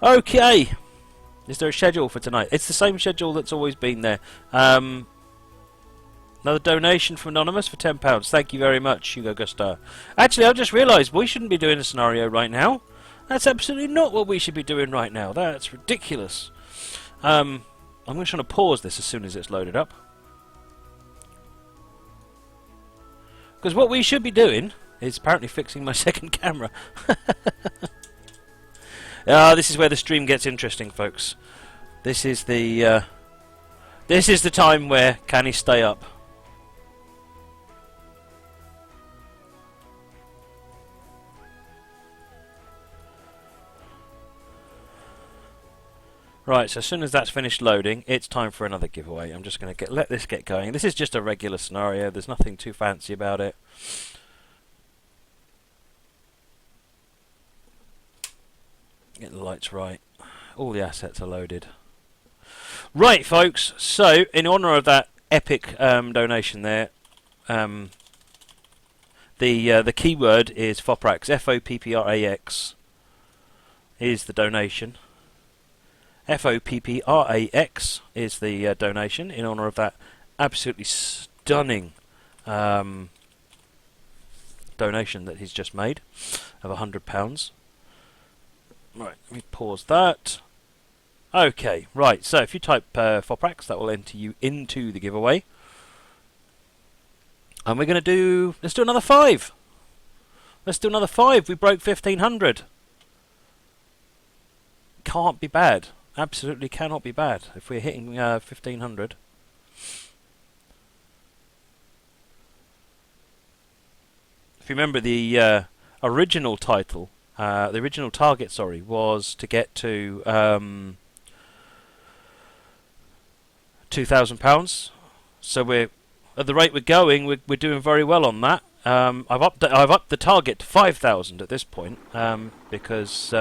Okay. Is there a schedule for tonight? It's the same schedule that's always been there. Another donation from Anonymous for £10. Thank you very much, Hugo Gusta. Actually, I've just realised we shouldn't be doing a scenario right now. That's absolutely not what we should be doing right now. That's ridiculous. I'm just going to pause this as soon as it's loaded up. Because what we should be doing is apparently fixing my second camera. This is where the stream gets interesting, folks. This is the time where can he stay up? Right, so as soon as that's finished loading, it's time for another giveaway. I'm just going to let this get going. This is just a regular scenario. There's nothing too fancy about it. Get the lights right. All the assets are loaded. Right, folks. So, in honour of that epic donation there, the keyword is FOPPRAX. FOPPRAX is the donation. FOPPRAX is the donation in honour of that absolutely stunning donation that he's just made of £100. Right, let me pause that. Okay, right, so if you type FOPPRAX, that will enter you into the giveaway. And we're going to do... let's do another 5. Let's do another 5. We broke 1,500. Can't be bad. Absolutely cannot be bad if we're hitting 1,500. If you remember, the original title, the original target, sorry, was to get to £2,000. So we're at the rate we're going, we're doing very well on that. I've upped the target to 5,000 at this point because.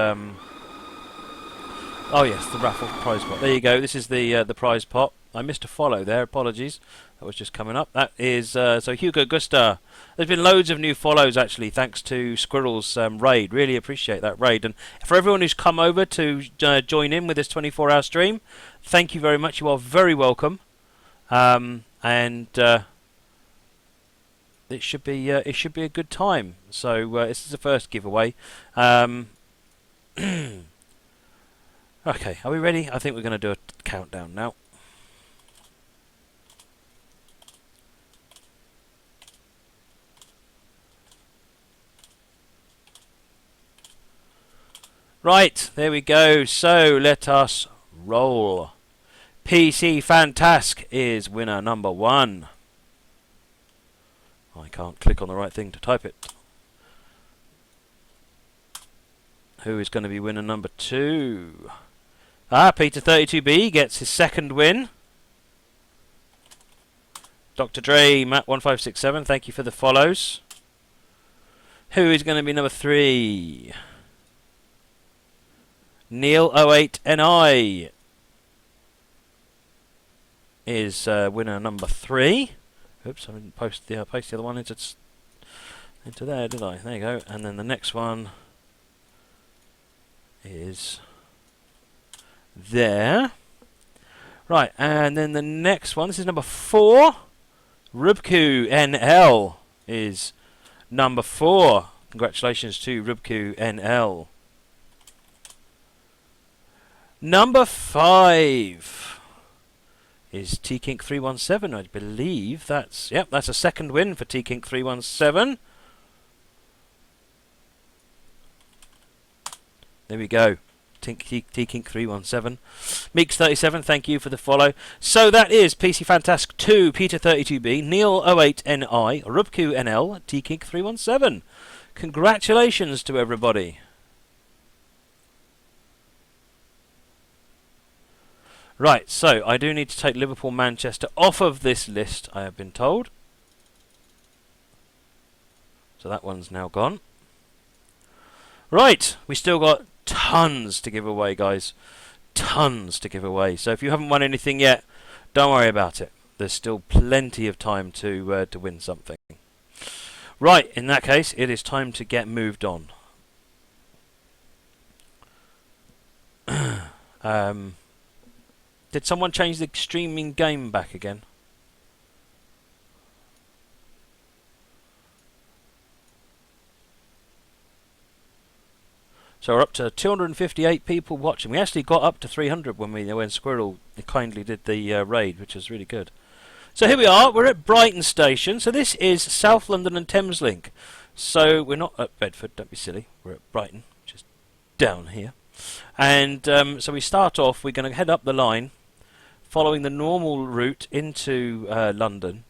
Oh yes, the raffle prize pot. There you go. This is the prize pot. I missed a follow there. Apologies. That was just coming up. That is so Hugo Gusta. There's been loads of new follows actually, thanks to Squirrel's raid. Really appreciate that raid. And for everyone who's come over to join in with this 24-hour stream, thank you very much. You are very welcome. And it should be a good time. So this is the first giveaway. Okay, are we ready? I think we're going to do a countdown now. Right, there we go. So let us roll. PC Fantask is winner number 1. I can't click on the right thing to type it. Who is going to be winner number 2? Peter32B gets his second win. Dr. Dre, Matt1567, thank you for the follows. Who is going to be number 3? Neil08NI is winner number 3. Oops, I didn't post the other one into there, did I? There you go. And then the next one is there. Right, and then the next one, this is number 4. Rubku NL is number 4. Congratulations to Rubku NL. Number 5 is T-Kink317. I believe that's a second win for T-Kink317. There we go. T-Kink317. Meeks37, thank you for the follow. So that is PC Fantask 2, Peter32B, Neil08NI, Rubku NL, T-Kink317. Congratulations to everybody. Right, so I do need to take Liverpool Manchester off of this list, I have been told. So that one's now gone. Right, we still got tons to give away, guys. Tons to give away. So if you haven't won anything yet, don't worry about it. There's still plenty of time to win something. Right, in that case, it is time to get moved on. Did someone change the streaming game back again? So we're up to 258 people watching. We actually got up to 300 when Squirrel kindly did the raid, which was really good. So here we are. We're at Brighton Station. So this is South London and Thameslink. So we're not at Bedford. Don't be silly. We're at Brighton, just down here. And so we start off. We're going to head up the line, following the normal route into London.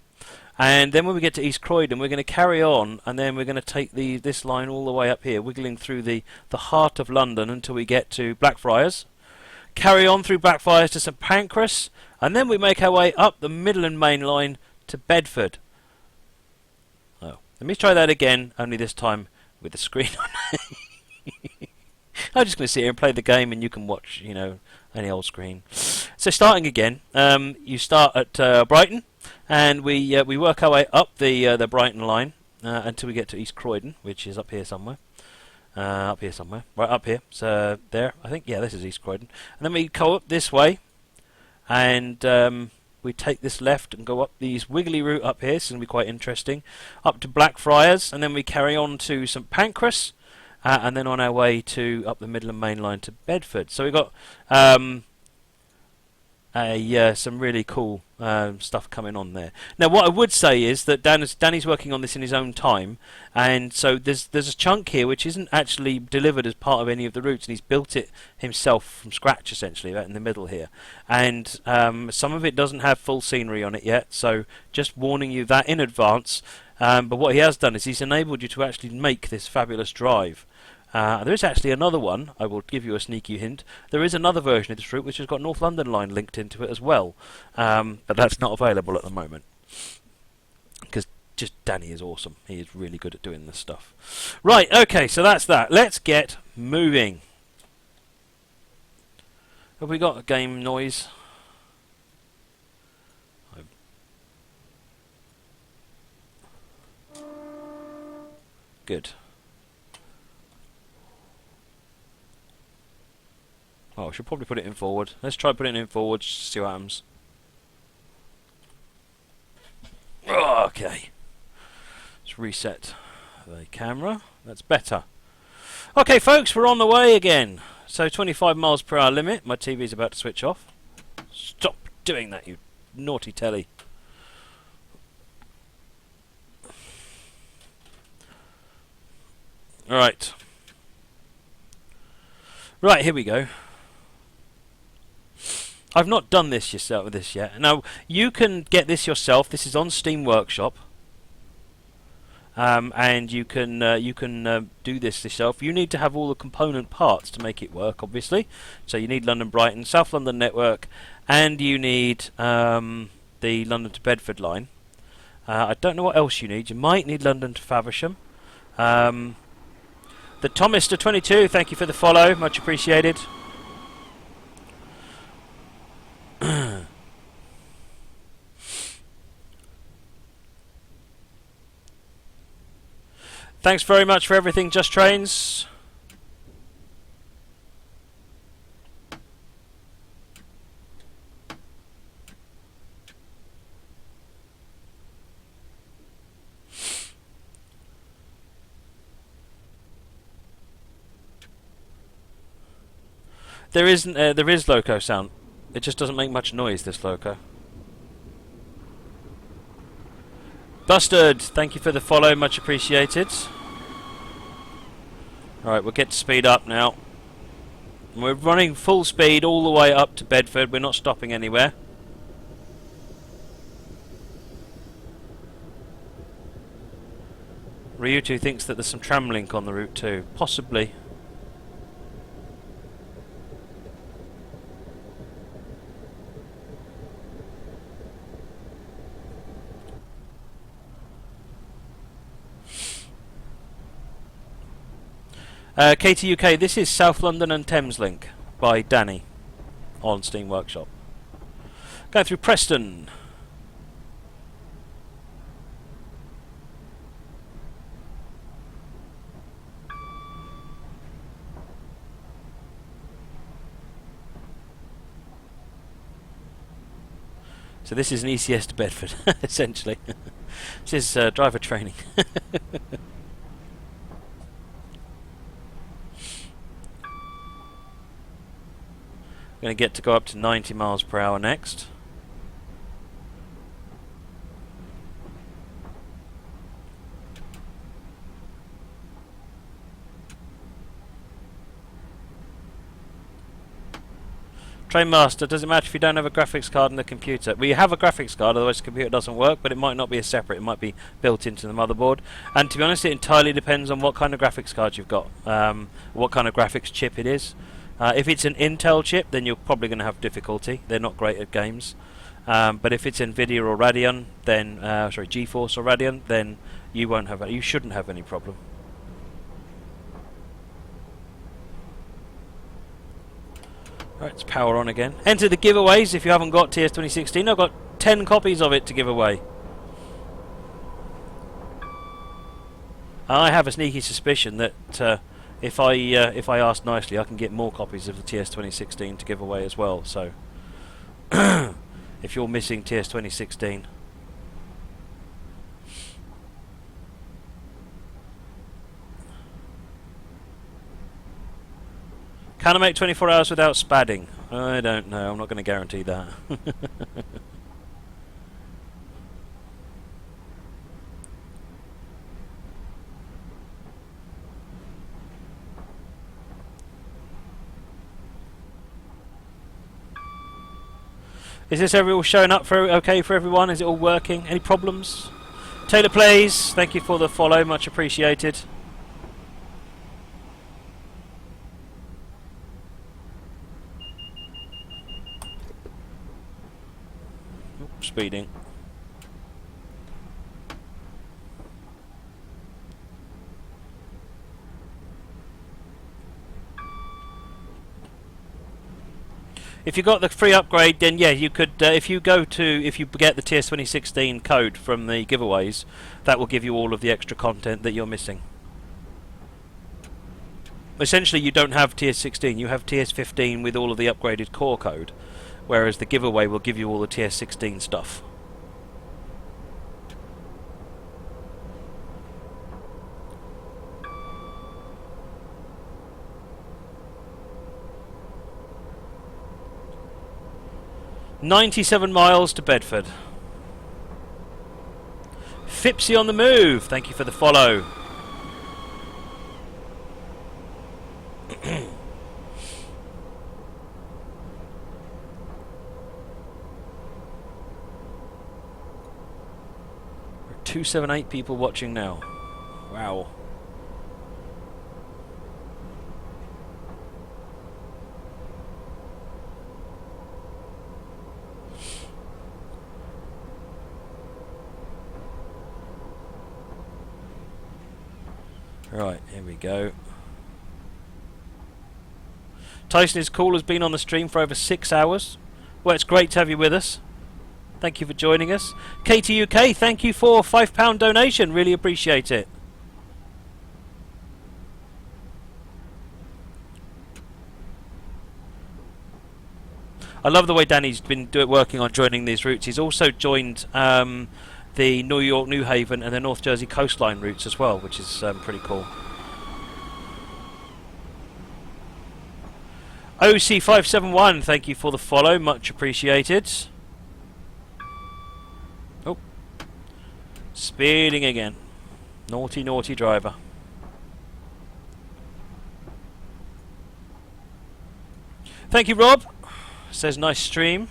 And then when we get to East Croydon, we're going to carry on, and then we're going to take this line all the way up here, wiggling through the heart of London until we get to Blackfriars. Carry on through Blackfriars to St Pancras, and then we make our way up the Midland Main Line to Bedford. Oh, let me try that again, only this time with the screen on. I'm just going to sit here and play the game, and you can watch, any old screen. So starting again, you start at Brighton. And we work our way up the Brighton line until we get to East Croydon, which is up here somewhere. Right up here. So there, I think. Yeah, this is East Croydon. And then we go up this way, and we take this left and go up these wiggly route up here. This is going to be quite interesting. Up to Blackfriars, and then we carry on to St Pancras, and then on our way to up the Midland Main Line to Bedford. So we've got some really cool stuff coming on there. Now, what I would say is that Danny's working on this in his own time, and so there's a chunk here which isn't actually delivered as part of any of the routes, and he's built it himself from scratch, essentially, right in the middle here. And some of it doesn't have full scenery on it yet, so just warning you that in advance. But what he has done is he's enabled you to actually make this fabulous drive. There is actually another one. I will give you a sneaky hint. There is another version of this route which has got North London line linked into it as well, but that's not available at the moment because just Danny is awesome. He is really good at doing this stuff. Right, okay, so that's that. Let's get moving. Have we got a game noise? Good. Oh, I should probably put it in forward. Let's try putting it in forward, see what happens. Okay. Let's reset the camera. That's better. Okay, folks, we're on the way again. So 25 miles per hour limit. My TV's about to switch off. Stop doing that, you naughty telly. Alright. Right, here we go. I've not done this yourself with this yet. Now you can get this yourself. This is on Steam Workshop, and you can do this yourself. You need to have all the component parts to make it work, obviously. So you need London Brighton, South London network, and you need the London to Bedford line. I don't know what else you need. You might need London to Faversham. The Thomister 22, thank you for the follow, much appreciated. Thanks very much for everything, Just Trains. There is loco sound. It just doesn't make much noise, this loco. Busted, thank you for the follow, much appreciated. Alright, we'll get to speed up now. We're running full speed all the way up to Bedford. We're not stopping anywhere. Ryutu thinks that there's some Thameslink on the route too. Possibly. KTUK, this is South London and Thameslink by Danny on Steam Workshop. Going through Preston. So this is an ECS to Bedford, essentially. This is driver training. Going to get to go up to 90 miles per hour next. Trainmaster, does it matter if you don't have a graphics card in the computer? Well, you have a graphics card, otherwise the computer doesn't work, but it might not be a separate, it might be built into the motherboard. And to be honest, it entirely depends on what kind of graphics card you've got, what kind of graphics chip it is. If it's an Intel chip, then you're probably going to have difficulty. They're not great at games. But if it's Nvidia or Radeon, then GeForce or Radeon, then you shouldn't have any problem. Right, it's power on again. Enter the giveaways if you haven't got TS 2016. I've got 10 copies of it to give away. I have a sneaky suspicion that if I ask nicely, I can get more copies of the TS 2016 to give away as well. So, if you're missing TS 2016, can I make 24 hours without spadding? I don't know. I'm not going to guarantee that. Is this all showing up for okay for everyone? Is it all working? Any problems? Taylor Plays, thank you for the follow. Much appreciated. Speeding. If you got the free upgrade, then yeah, you could. If you get the TS 2016 code from the giveaways, that will give you all of the extra content that you're missing. Essentially, you don't have TS 16; you have TS 15 with all of the upgraded core code. Whereas the giveaway will give you all the TS 16 stuff. "97 miles to Bedford." Fipsy on the move, thank you for the follow. There are 278 people watching now. Wow. Right, here we go. Tyson is cool, has been on the stream for over 6 hours. Well, it's great to have you with us. Thank you for joining us. KTUK, thank you for a £5 donation. Really appreciate it. I love the way Danny's been working on joining these routes. He's also joined the New York, New Haven and the North Jersey coastline routes as well, which is pretty cool. OC571, thank you for the follow, much appreciated. Oh, speeding again. Naughty, naughty driver. Thank you, Rob. Says nice stream.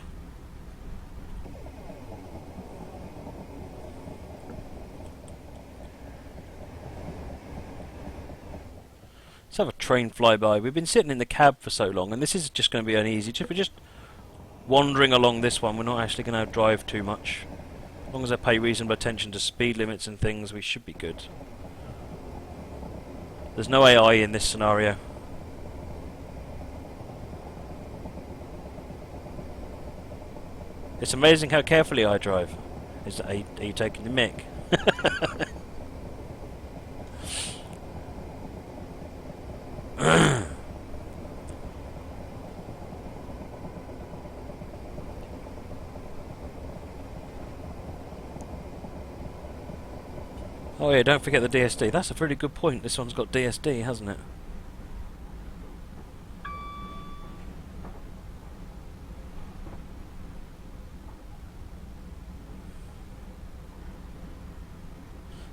Let's have a train flyby. We've been sitting in the cab for so long, and this is just going to be an easy trip. We're just wandering along this one. We're not actually going to drive too much. As long as I pay reasonable attention to speed limits and things, we should be good. There's no AI in this scenario. It's amazing how carefully I drive. Are you taking the mick? Oh yeah, don't forget the DSD. That's a very good point. This one's got DSD, hasn't it?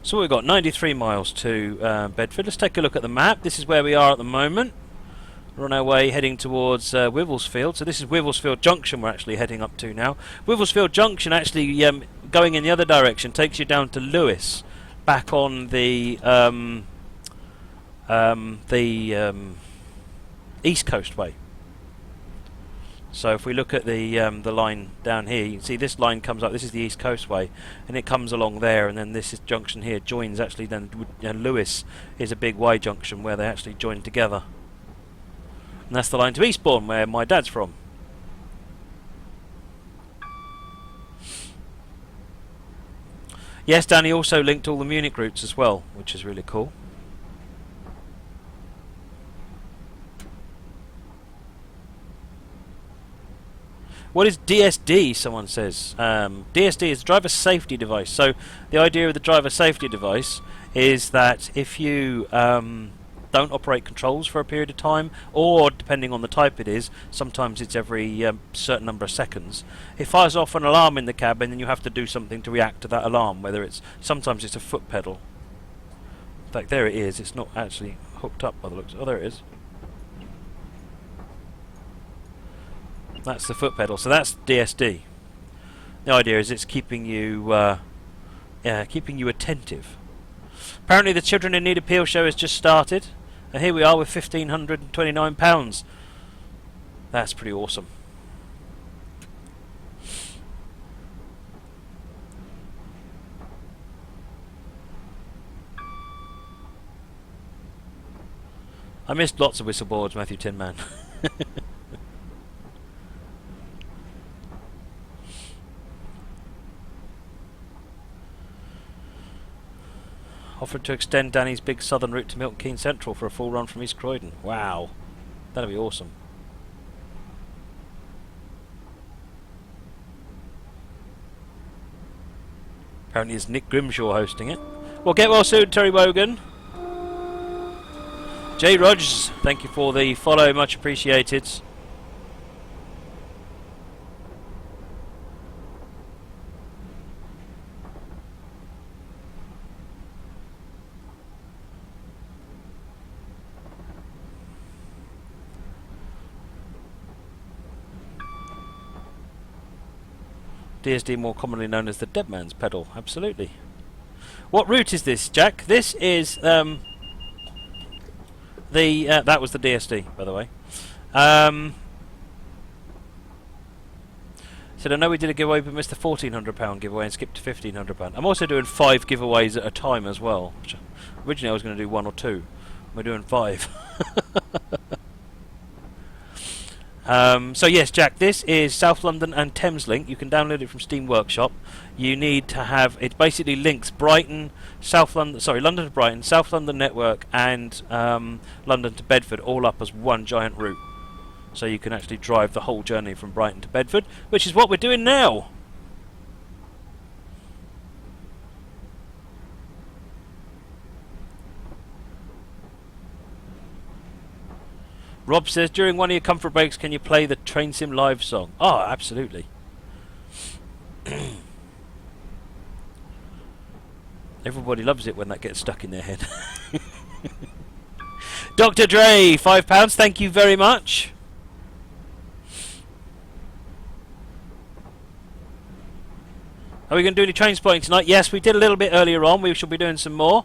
So we've got 93 miles to Bedford. Let's take a look at the map. This is where we are at the moment. We're on our way heading towards Wivelsfield. So this is Wivelsfield Junction we're actually heading up to now. Wivelsfield Junction actually going in the other direction takes you down to Lewes, back on the East Coast way. So if we look at the line down here, you can see this line comes up. This is the East Coast way, and it comes along there, and then this junction here joins actually. Then Lewes is a big Y junction where they actually join together, and that's the line to Eastbourne, where my dad's from. Yes, Danny also linked all the Munich routes as well, which is really cool. What is DSD, someone says? DSD is driver safety device. So the idea of the driver safety device is that if you don't operate controls for a period of time, or depending on the type it is, sometimes it's every certain number of seconds, it fires off an alarm in the cabin and you have to do something to react to that alarm, whether it's, sometimes it's a foot pedal. In fact, there it is. It's not actually hooked up by the looks. Oh, there it is. That's the foot pedal, so that's DSD. The idea is it's keeping you attentive. Apparently the Children in Need Appeal show has just started, and here we are with £1,529. That's pretty awesome. I missed lots of whistleboards, Matthew Tinman. Offered to extend Danny's big southern route to Milton Keynes Central for a full run from East Croydon. Wow, that'd be awesome. Apparently it's Nick Grimshaw hosting it. Well, get well soon, Terry Wogan. Jay Rogers, thank you for the follow, much appreciated. DSD, more commonly known as the dead man's pedal. Absolutely. What route is this, Jack? This is that was the DSD, by the way. Said I know we did a giveaway, but missed the £1,400 giveaway and skipped to £1,500. I'm also doing 5 giveaways at a time as well. Which originally I was going to do 1 or 2. We're doing 5. So yes, Jack, this is South London and Thameslink. You can download it from Steam Workshop. You need to have it. Basically links Brighton, London to Brighton, South London network, and London to Bedford, all up as one giant route. So you can actually drive the whole journey from Brighton to Bedford, which is what we're doing now. Rob says, during one of your comfort breaks, can you play the Train Sim Live song? Oh, absolutely. Everybody loves it when that gets stuck in their head. Dr. Dre, £5. Thank you very much. Are we going to do any train spotting tonight? Yes, we did a little bit earlier on. We shall be doing some more.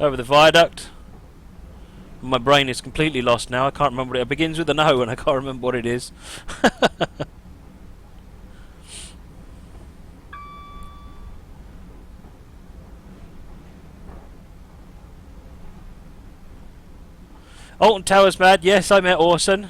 Over the viaduct. My brain is completely lost now. I can't remember it. It begins with an O and I can't remember what it is. Alton Towers mad. Yes, I met Orson.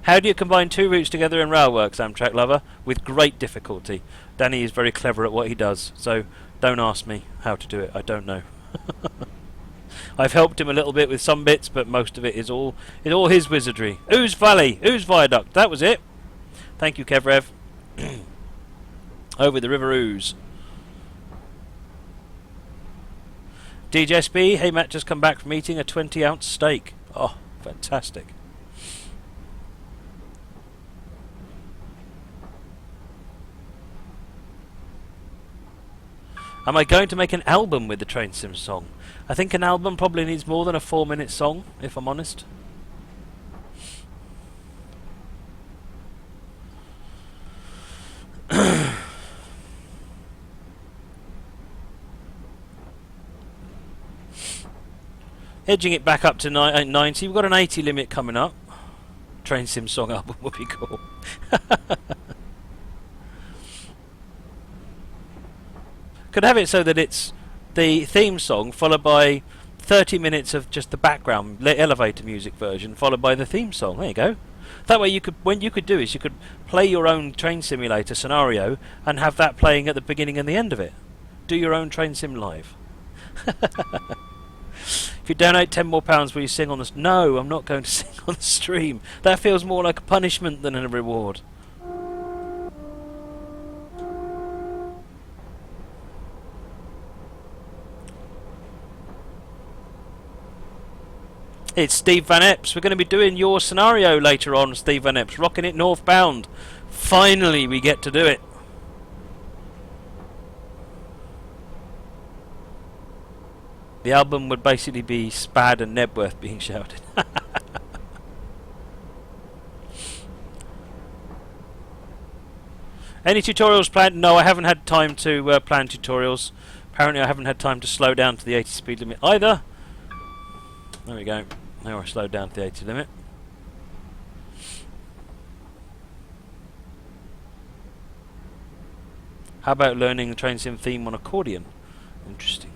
How do you combine 2 routes together in Railworks, Amtrak lover? With great difficulty. Danny is very clever at what he does, so don't ask me how to do it. I don't know. I've helped him a little bit with some bits, but most of it is all his wizardry. Ouse Valley, Ouse Viaduct, that was it. Thank you, Kevrev. Over the River Ouse. DJSB, hey Matt, just come back from eating a 20-ounce steak. Oh, fantastic. Am I going to make an album with the Train Sim song? I think an album probably needs more than a 4-minute song, if I'm honest. Edging it back up to 90. We've got an 80 limit coming up. Train Sim song album would be cool. Could have it so that it's the theme song followed by 30 minutes of just the background elevator music version followed by the theme song. There you go. That way you could play your own train simulator scenario and have that playing at the beginning and the end of it. Do your own train sim live. If you donate £10 more, will you sing on the... No, I'm not going to sing on the stream. That feels more like a punishment than a reward. It's Steve Van Epps. We're going to be doing your scenario later on, Steve Van Epps. Rocking it northbound. Finally, we get to do it. The album would basically be Spad and Nebworth being shouted. Any tutorials planned? No, I haven't had time to plan tutorials. Apparently I haven't had time to slow down to the 80 speed limit either. There we go. Now we're slowed down to the 80 limit. How about learning the Train Sim theme on accordion? Interesting.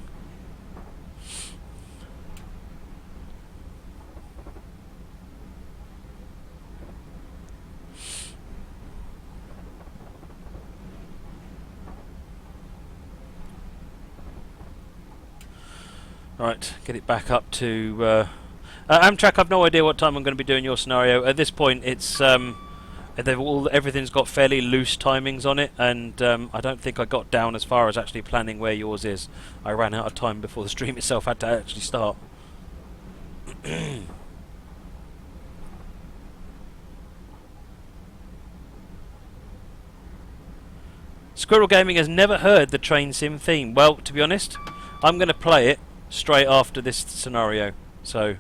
Right, get it back up to Amtrak. I've no idea what time I'm going to be doing your scenario. At this point, it's everything's got fairly loose timings on it, and I don't think I got down as far as actually planning where yours is. I ran out of time before the stream itself had to actually start. Squirrel Gaming has never heard the Train Sim theme. Well, to be honest, I'm going to play it straight after this scenario, so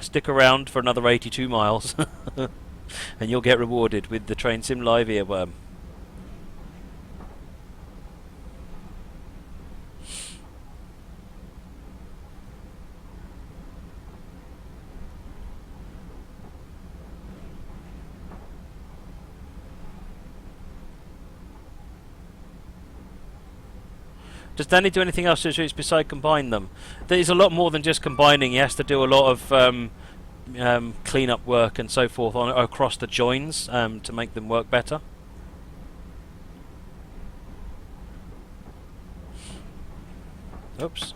stick around for another 82 miles and you'll get rewarded with the Train Sim Live earworm. Does Danny do anything else to his routes besides combine them? There's a lot more than just combining. He has to do a lot of clean-up work and so forth across the joins to make them work better. Oops.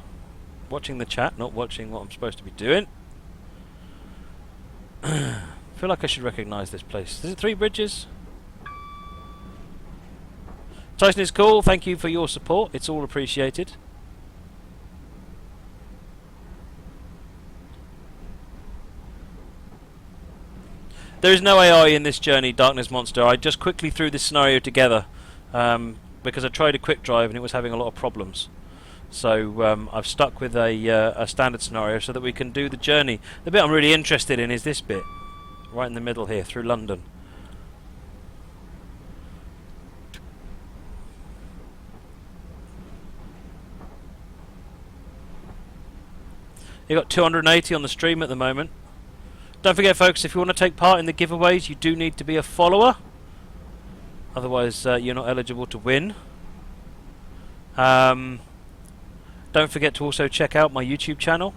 Watching the chat, not watching what I'm supposed to be doing. I feel like I should recognise this place. Is it Three Bridges? Tyson is cool. Thank you for your support. It's all appreciated. There is no AI in this journey, Darkness Monster. I just quickly threw this scenario together because I tried a quick drive and it was having a lot of problems. So I've stuck with a standard scenario so that we can do the journey. The bit I'm really interested in is this bit, right in the middle here, through London. You've got 280 on the stream at the moment. Don't forget, folks, if you want to take part in the giveaways, you do need to be a follower. Otherwise, you're not eligible to win. Don't forget to also check out my YouTube channel.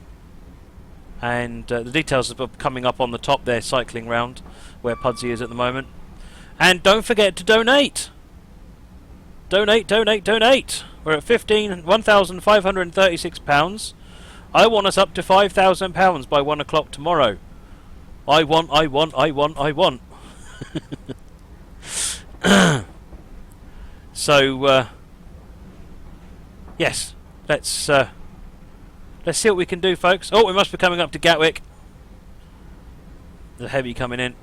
And the details are coming up on the top there, cycling round, where Pudsey is at the moment. And don't forget to donate. Donate, donate, donate. We're at £1,536. I want us up to £5,000 by 1 o'clock tomorrow. I want. So, yes, let's see what we can do, folks. Oh, we must be coming up to Gatwick. The heavy coming in.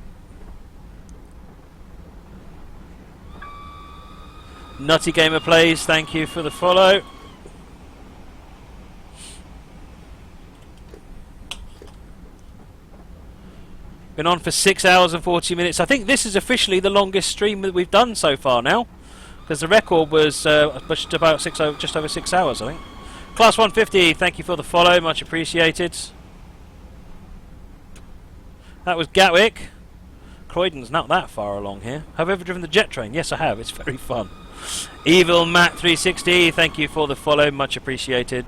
Nutty Gamer Plays, thank you for the follow. Been on for 6 hours and 40 minutes. I think this is officially the longest stream that we've done so far now, because the record was just over 6 hours, I think. Class 150, thank you for the follow, much appreciated. That was Gatwick. Croydon's not that far along here. Have I ever driven the jet train? Yes, I have. It's very fun. Evil Matt 360, thank you for the follow, much appreciated.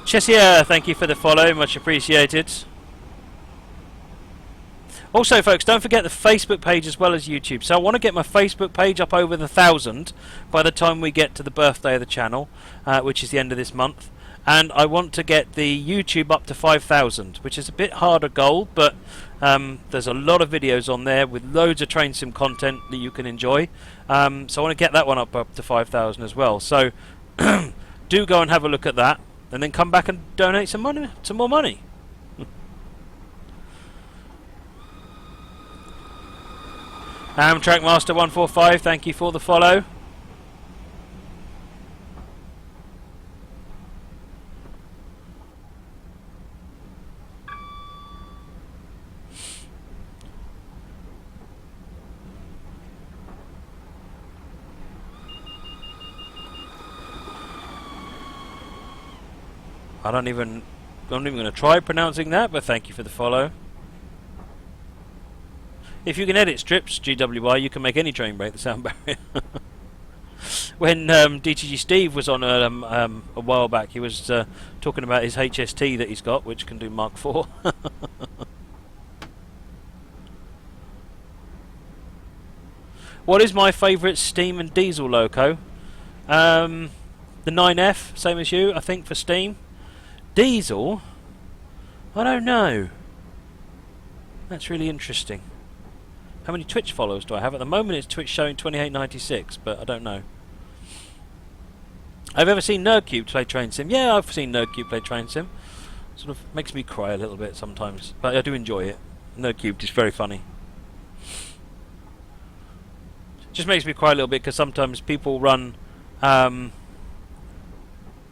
Chessier, thank you for the follow, much appreciated. Also, folks, don't forget the Facebook page as well as YouTube. So I want to get my Facebook page up over the 1,000 by the time we get to the birthday of the channel, which is the end of this month. And I want to get the YouTube up to 5,000, which is a bit harder goal, but there's a lot of videos on there with loads of train sim content that you can enjoy. So I want to get that one up to 5,000 as well. So do go and have a look at that, and then come back and donate some money, some more money. Trackmaster 145, thank you for the follow. I'm not even going to try pronouncing that, but thank you for the follow. If you can edit strips, GWI, you can make any train break the sound barrier. When DTG Steve was on a while back, he was talking about his HST that he's got, which can do Mark IV. What is my favourite steam and diesel loco? The 9F, same as you, I think, for steam. Diesel? I don't know. That's really interesting. How many Twitch followers do I have? At the moment it's Twitch showing 2896, but I don't know. I've ever seen Nerdcube play Train Sim. Yeah, I've seen Nerdcube play Train Sim. Sort of makes me cry a little bit sometimes, but I do enjoy it. Nerdcube is very funny. Just makes me cry a little bit because sometimes people run...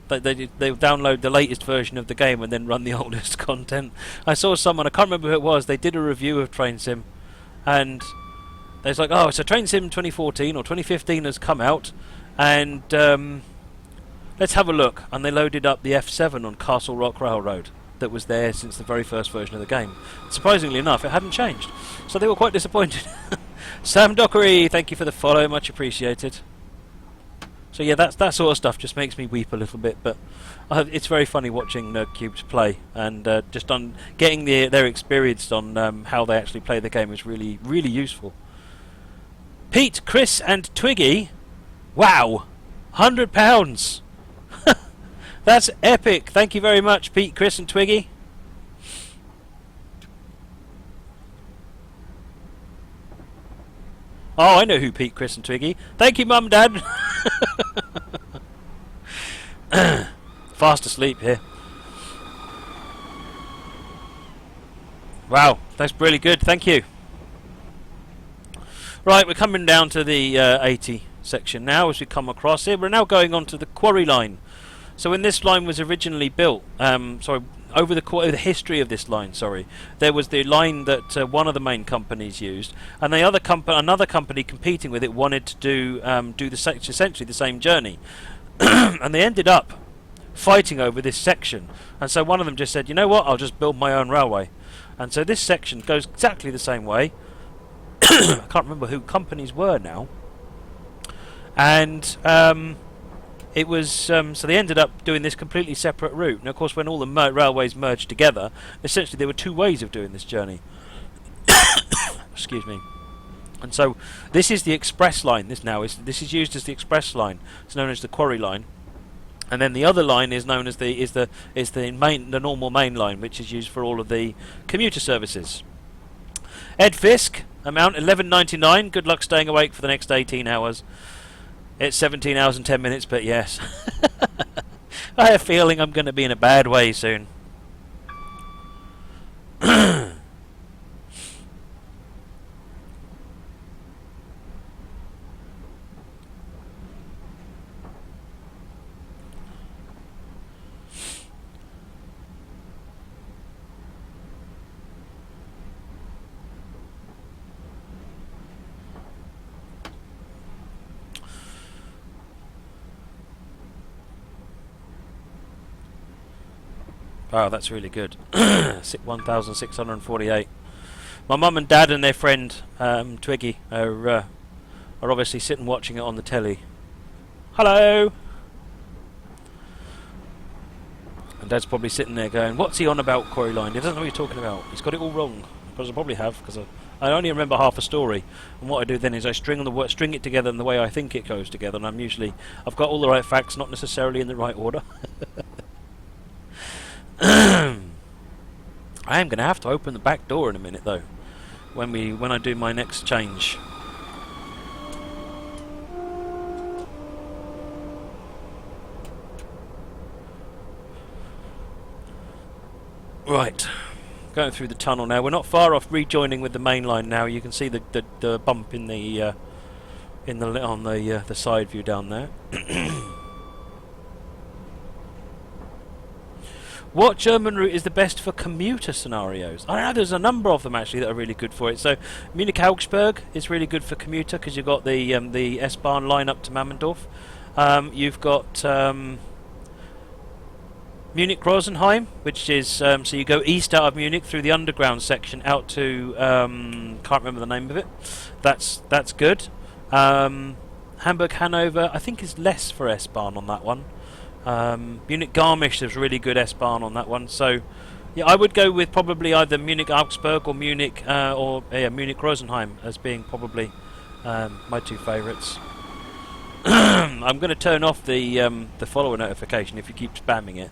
They download the latest version of the game and then run the oldest content. I saw someone, I can't remember who it was, they did a review of Train Sim, and they was like, oh, so Train Sim 2014 or 2015 has come out, and let's have a look. And they loaded up the F7 on Castle Rock Railroad that was there since the very first version of the game. Surprisingly enough, it hadn't changed, so they were quite disappointed. Sam Dockery, thank you for the follow, much appreciated. So yeah, that sort of stuff just makes me weep a little bit, but it's very funny watching Nerdcubes play, and just on getting their experience on how they actually play the game is really, really useful. Pete, Chris and Twiggy, wow, £100. That's epic. Thank you very much, Pete, Chris and Twiggy. Oh, I know who Pete, Chris and Twiggy. Thank you, Mum and Dad. Fast asleep here. Wow, that's really good. Thank you. Right, we're coming down to the 80 section now as we come across it. We're now going on to the quarry line. So when this line was originally built, over the history of this line, there was the line that one of the main companies used, and the other another company competing with it wanted to do essentially the same journey, and they ended up fighting over this section. And so one of them just said, you know what, I'll just build my own railway. And so this section goes exactly the same way. I can't remember who companies were now, and it was so they ended up doing this completely separate route. And of course, when all the railways merged together, essentially there were two ways of doing this journey. Excuse me. And so this is the express line. This is used as the express line. It's known as the quarry line. And then the other line is known as the normal main line, which is used for all of the commuter services. Ed Fisk, amount £11.99. Good luck staying awake for the next 18 hours. It's 17 hours and 10 minutes, but yes. I have a feeling I'm going to be in a bad way soon. Wow, that's really good. 1,648. My mum and dad and their friend Twiggy are obviously sitting watching it on the telly. Hello. And Dad's probably sitting there going, "What's he on about, Quarry Line? He doesn't know what you're talking about. He's got it all wrong." Because I probably have, because I only remember half a story. And what I do then is I string it together in the way I think it goes together. And I've got all the right facts, not necessarily in the right order. I am going to have to open the back door in a minute, though, when I do my next change. Right, going through the tunnel now. We're not far off rejoining with the main line now. You can see the bump on the side view down there. What German route is the best for commuter scenarios? I don't know, there's a number of them actually that are really good for it. So Munich-Augsburg is really good for commuter because you've got the S-Bahn line up to Mammendorf. You've got Munich-Rosenheim, which is so you go east out of Munich through the underground section out to can't remember the name of it. That's good. Hamburg-Hanover I think is less for S-Bahn on that one. Munich-Garmisch, there's really good S-Bahn on that one. So, yeah, I would go with probably either Munich-Augsburg or Munich-Rosenheim as being probably my two favourites. I'm going to turn off the follower notification if you keep spamming it.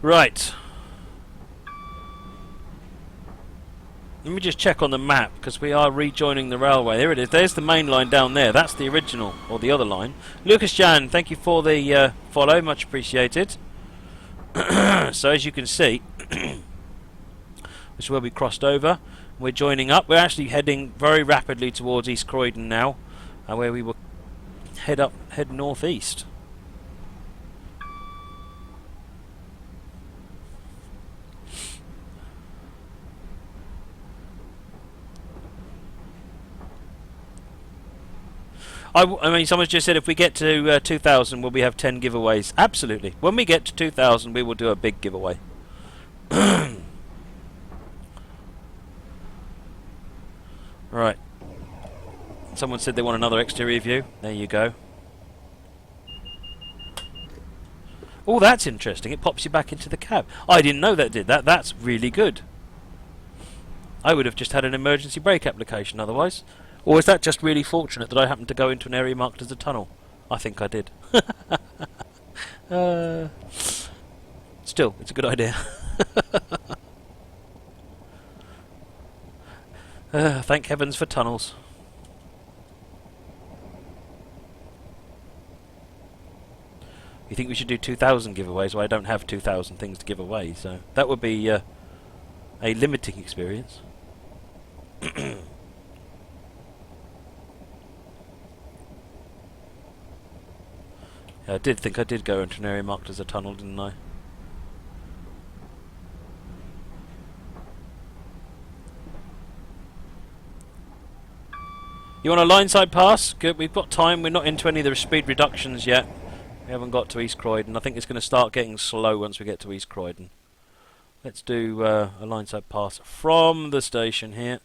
Right. Let me just check on the map, because we are rejoining the railway. There it is. There's the main line down there. That's the original, or the other line. Lucas Jan, thank you for the follow. Much appreciated. So as you can see, this is where we crossed over. We're joining up. We're actually heading very rapidly towards East Croydon now, where we will head northeast. I mean, someone's just said if we get to 2,000, will we have 10 giveaways? Absolutely. When we get to 2,000, we will do a big giveaway. Right. Someone said they want another exterior view. There you go. Oh, that's interesting. It pops you back into the cab. I didn't know that did that. That's really good. I would have just had an emergency brake application otherwise. Or is that just really fortunate that I happened to go into an area marked as a tunnel? I think I did. Still, it's a good idea. Thank heavens for tunnels. You think we should do 2,000 giveaways? Well, I don't have 2,000 things to give away, so that would be a limiting experience. I did think I did go into an area marked as a tunnel, didn't I? You want a line-side pass? Good, we've got time. We're not into any of the speed reductions yet. We haven't got to East Croydon. I think it's going to start getting slow once we get to East Croydon. Let's do a line-side pass from the station here.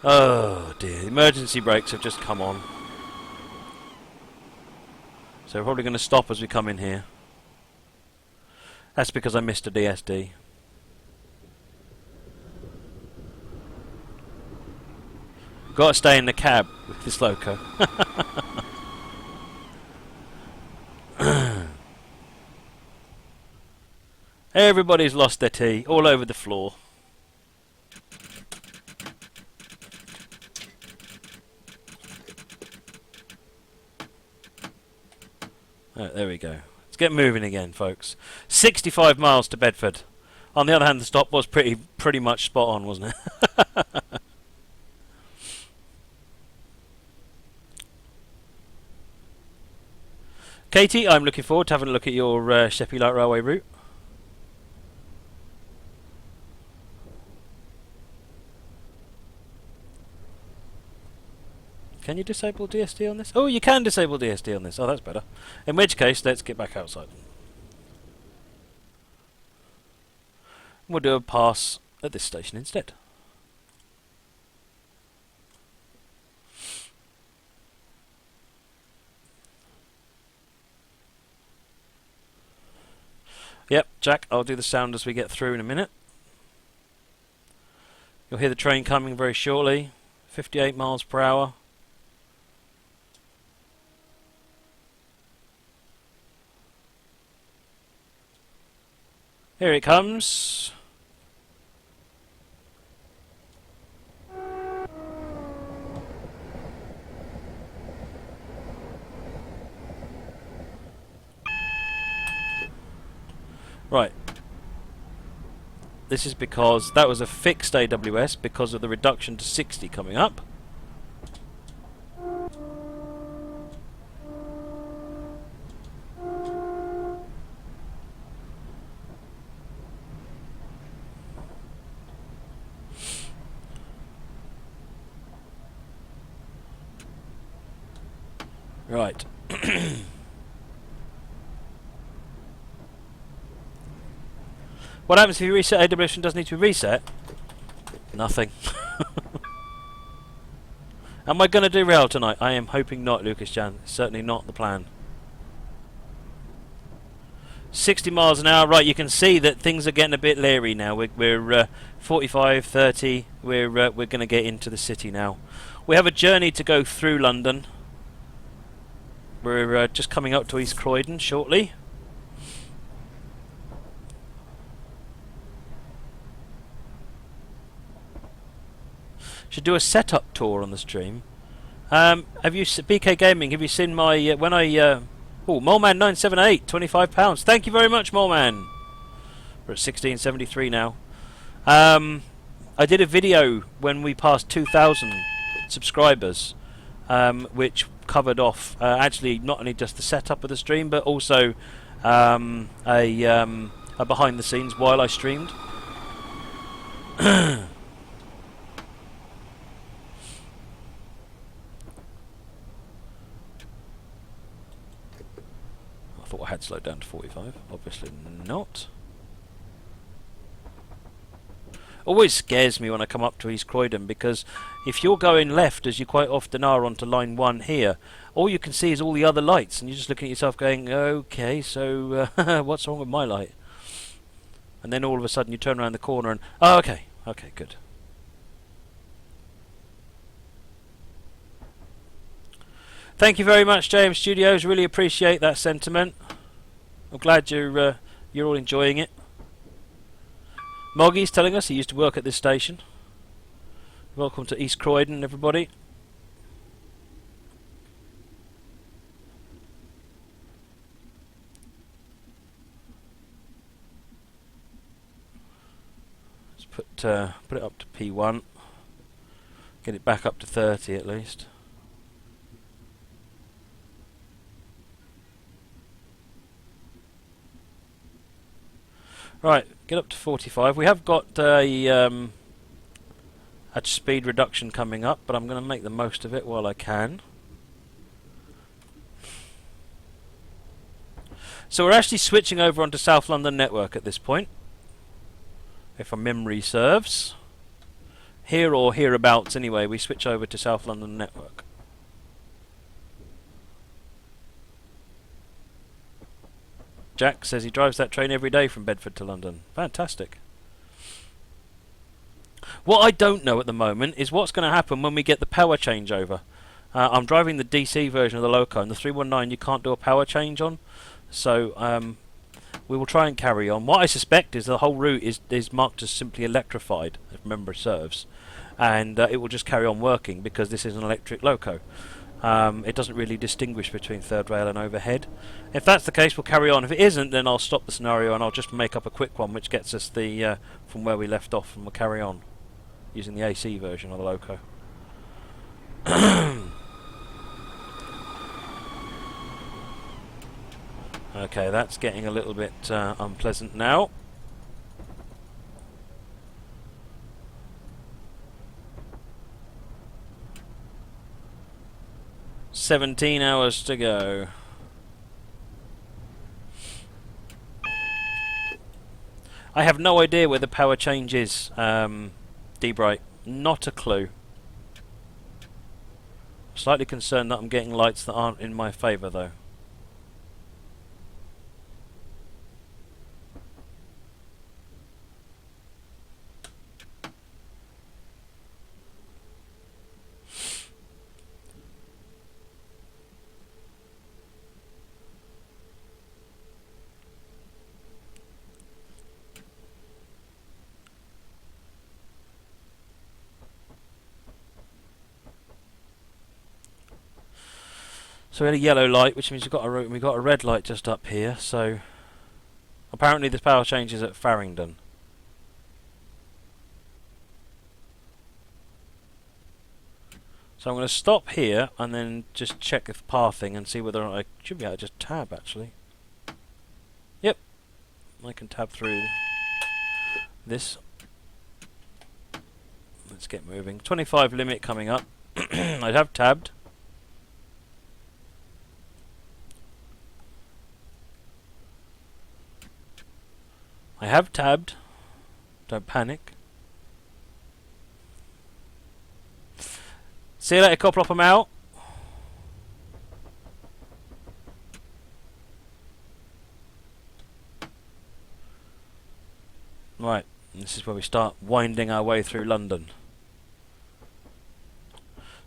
Oh dear, emergency brakes have just come on. So we're probably going to stop as we come in here. That's because I missed a DSD. Got to stay in the cab with this loco. Everybody's lost their tea all over the floor. Oh, there we go. Let's get moving again, folks. 65 miles to Bedford. On the other hand, the stop was pretty much spot on, wasn't it? Katie, I'm looking forward to having a look at your Sheppey Light Railway route. Can you disable DSD on this? Oh, you can disable DSD on this. Oh, that's better. In which case, let's get back outside. We'll do a pass at this station instead. Yep, Jack, I'll do the sound as we get through in a minute. You'll hear the train coming very shortly. 58 miles per hour. Here it comes. Right. This is because that was a fixed AWS because of the reduction to 60 coming up. Right. What happens if you reset AWS and doesn't need to be reset? Nothing. Am I going to do rail tonight? I am hoping not, Lucas Jan. Certainly not the plan. 60 miles an hour. Right, you can see that things are getting a bit leery now. We're 45, 30. We're going to get into the city now. We have a journey to go through London. We're just coming up to East Croydon shortly. Should do a setup tour on the stream. Have you, BK Gaming? Have you seen my when I? Oh, Moleman 978, £25. Thank you very much, Moleman. We're at 1673 now. I did a video when we passed 2,000 subscribers, which covered off actually not only just the setup of the stream, but also a behind the scenes while I streamed. I thought I had slowed down to 45. Obviously not. Always scares me when I come up to East Croydon, because if you're going left, as you quite often are, onto line 1 here, all you can see is all the other lights, and you're just looking at yourself going, okay, so what's wrong with my light? And then all of a sudden you turn around the corner and, oh, okay, good. Thank you very much, JM Studios. Really appreciate that sentiment. I'm glad you're all enjoying it. Moggy's telling us he used to work at this station. Welcome to East Croydon, everybody. Let's put it up to P1. Get it back up to 30 at least. Right, get up to 45. We have got a speed reduction coming up, but I'm going to make the most of it while I can. So we're actually switching over onto South London network at this point, if our memory serves. Here or hereabouts anyway, we switch over to South London network. Jack says he drives that train every day from Bedford to London. Fantastic. What I don't know at the moment is what's going to happen when we get the power changeover. I'm driving the DC version of the Loco, and the 319 you can't do a power change on. So we will try and carry on. What I suspect is the whole route is marked as simply electrified, if memory serves. And it will just carry on working because this is an electric Loco. It doesn't really distinguish between third rail and overhead. If that's the case, we'll carry on. If it isn't, then I'll stop the scenario and I'll just make up a quick one which gets us the from where we left off, and we'll carry on using the AC version of the Loco. Okay, that's getting a little bit unpleasant now. "17 hours to go." I have no idea where the power change is, D-Bright. Not a clue. Slightly concerned that I'm getting lights that aren't in my favour, though. So we had a yellow light, which means we've got a red light just up here. So apparently the power change is at Farringdon. So I'm going to stop here and then just check the pathing and see whether or not I should be able to just tab actually. Yep, I can tab through this. Let's get moving. 25 limit coming up. I have tabbed. I have tabbed. Don't panic. See you later, Coplop, I'm out. Right, this is where we start winding our way through London.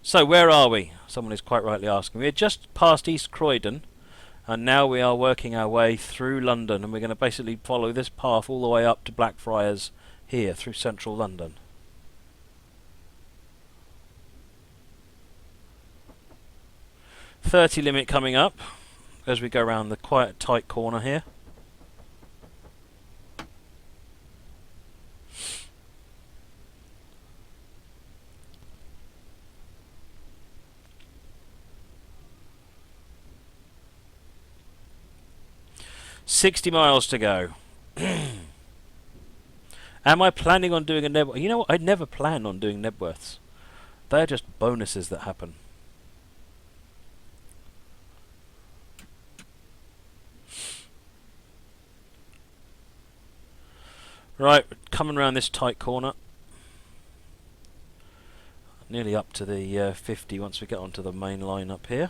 So, where are we? Someone is quite rightly asking. We're just past East Croydon, and now we are working our way through London, and we're going to basically follow this path all the way up to Blackfriars here through central London. .30 limit coming up as we go around the quite tight corner here. .60 miles to go. Am I planning on doing a Nebworth? You know what? I never plan on doing Nebworths. They're just bonuses that happen. Right, coming around this tight corner. Nearly up to the 50 once we get onto the main line up here.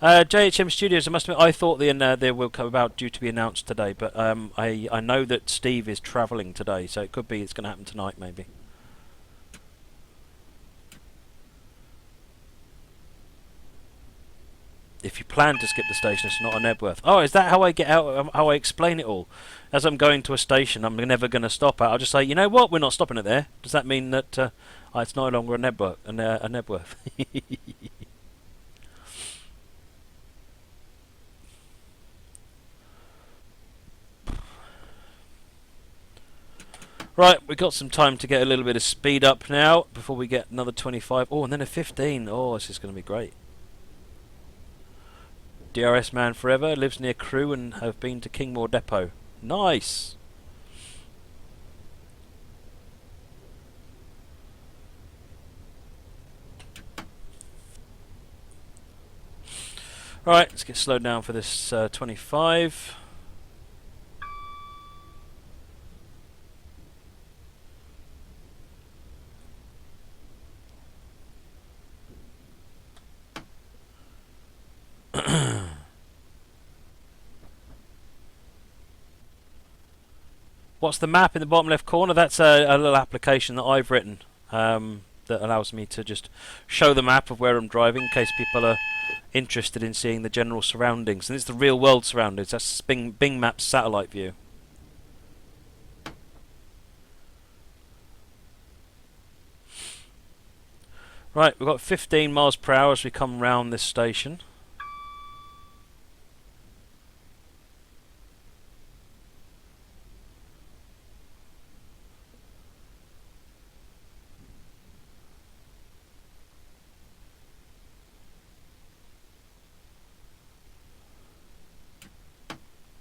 JHM Studios, I must admit, I thought they will come about due to be announced today, but I know that Steve is travelling today, so it could be it's going to happen tonight, maybe. If you plan to skip the station, it's not a Nebworth. Oh, is that how I get out? How I explain it all? As I'm going to a station, I'm never going to stop at. I'll just say, you know what? We're not stopping it there. Does that mean that it's no longer a Nebworth? A Nebworth. Right, we've got some time to get a little bit of speed up now before we get another 25. Oh, and then a 15. Oh, this is going to be great. DRS man forever, lives near Crewe and have been to Kingmore Depot. Nice! Right, let's get slowed down for this 25. What's the map in the bottom left corner? That's a little application that I've written that allows me to just show the map of where I'm driving in case people are interested in seeing the general surroundings. And it's the real world surroundings. That's Bing Maps satellite view. Right, we've got 15 miles per hour as we come round this station.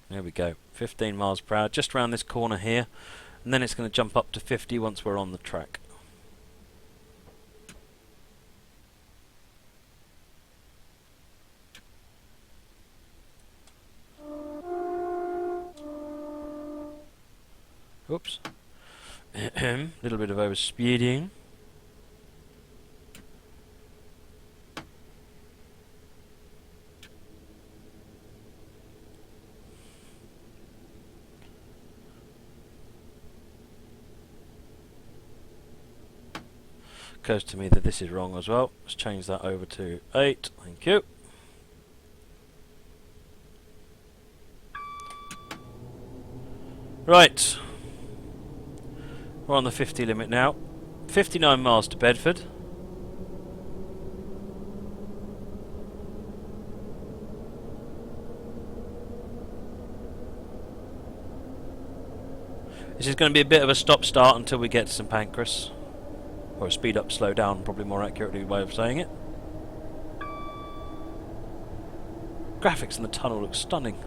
There we go, 15 miles per hour, just around this corner here, and then it's going to jump up to 50 once we're on the track. Oops. Little bit of overspeeding. Occurs to me that this is wrong as well. Let's change that over to 8. Thank you. Right. We're on the 50 limit now. 59 miles to Bedford. This is going to be a bit of a stop-start until we get to St Pancras. Or a speed up, slow down, probably more accurately way of saying it. Graphics in the tunnel look stunning.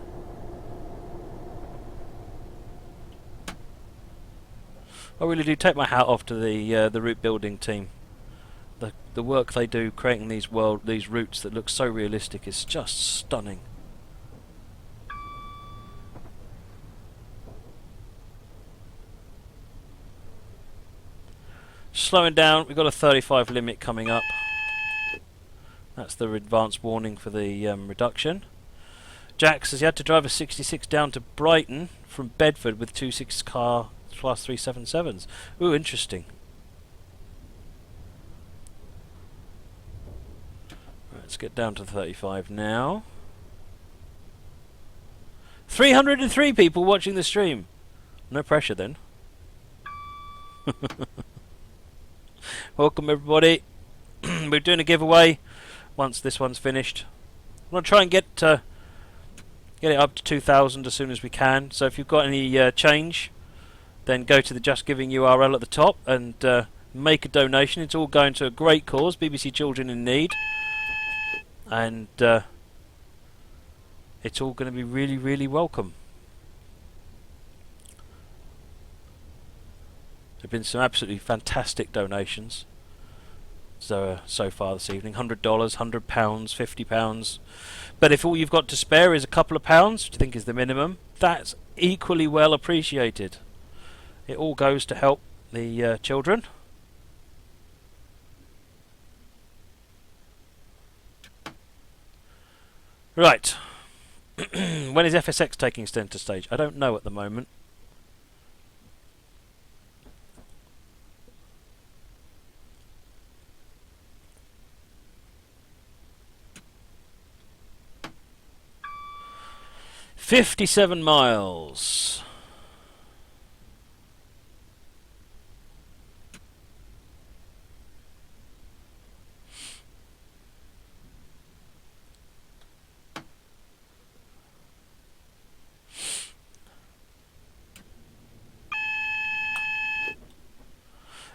I really do take my hat off to the route building team. The work they do creating these routes that look so realistic is just stunning. Slowing down, we've got a 35 limit coming up. That's the advanced warning for the reduction. Jack says he had to drive a 66 down to Brighton from Bedford with 2.6 car plus 377s. Ooh, interesting. Right, let's get down to 35 now. 303 people watching the stream. No pressure then. Welcome everybody. We're doing a giveaway once this one's finished. I'm going to try and get it up to 2,000 as soon as we can. So if you've got any change, then go to the Just Giving URL at the top and make a donation. It's all going to a great cause, BBC Children in Need. And it's all going to be really, really welcome. There have been some absolutely fantastic donations so far this evening. $100, £100, £50. But if all you've got to spare is a couple of pounds, which I think is the minimum, that's equally well appreciated. It all goes to help the children. Right. When is FSX taking centre stage? I don't know at the moment. "57 miles.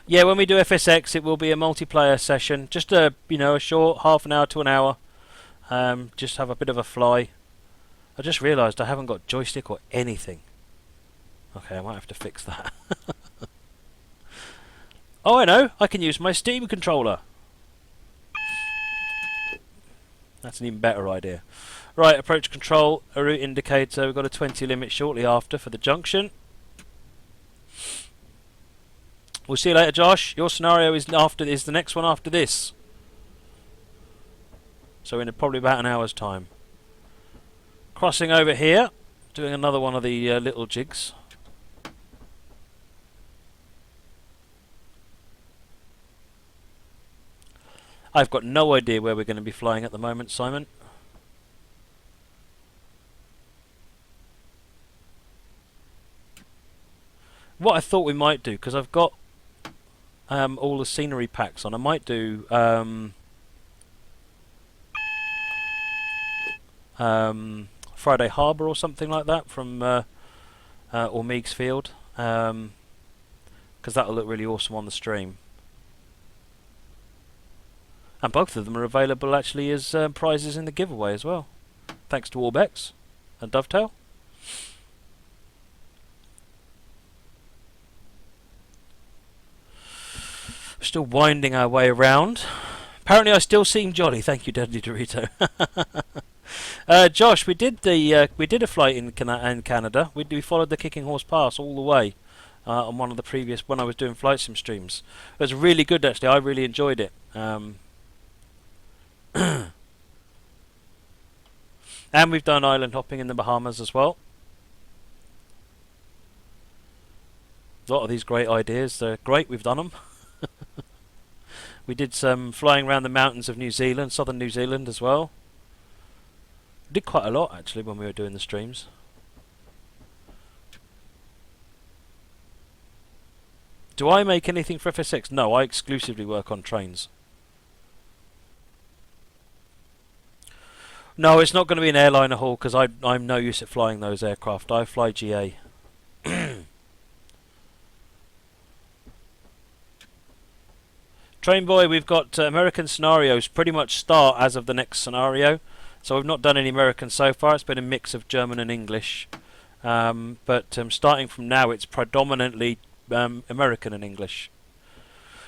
Yeah, when we do FSX, it will be a multiplayer session. Just a short half an hour to an hour. Just have a bit of a fly. I just realised I haven't got joystick or anything. Okay, I might have to fix that. Oh, I know. I can use my Steam controller. That's an even better idea. Right, approach control, a route indicator. We've got a 20 limit shortly after for the junction. We'll see you later, Josh. Your scenario is the next one after this. So in probably about an hour's time. Crossing over here, doing another one of the little jigs. I've got no idea where we're going to be flying at the moment, Simon. What I thought we might do, because I've got all the scenery packs on, I might do Friday Harbour or something like that from or Meeks Field, because that'll look really awesome on the stream. And both of them are available actually as prizes in the giveaway as well. Thanks to Orbex and Dovetail. Still winding our way around. Apparently I still seem jolly. Thank you, Deadly Dorito. Josh, we did a flight in Canada. We followed the Kicking Horse Pass all the way on one of the previous, when I was doing flight sim streams. It was really good actually. I really enjoyed it. And we've done island hopping in the Bahamas as well. A lot of these great ideas. They're great. We've done them. We did some flying around the mountains of New Zealand, southern New Zealand as well. We did quite a lot actually when we were doing the streams. Do I make anything for FSX? No, I exclusively work on trains. No, it's not going to be an airliner haul because I'm no use at flying those aircraft. I fly GA. Train Boy, we've got American scenarios pretty much start as of the next scenario. So we've not done any American so far. It's been a mix of German and English. But starting from now, it's predominantly American and English.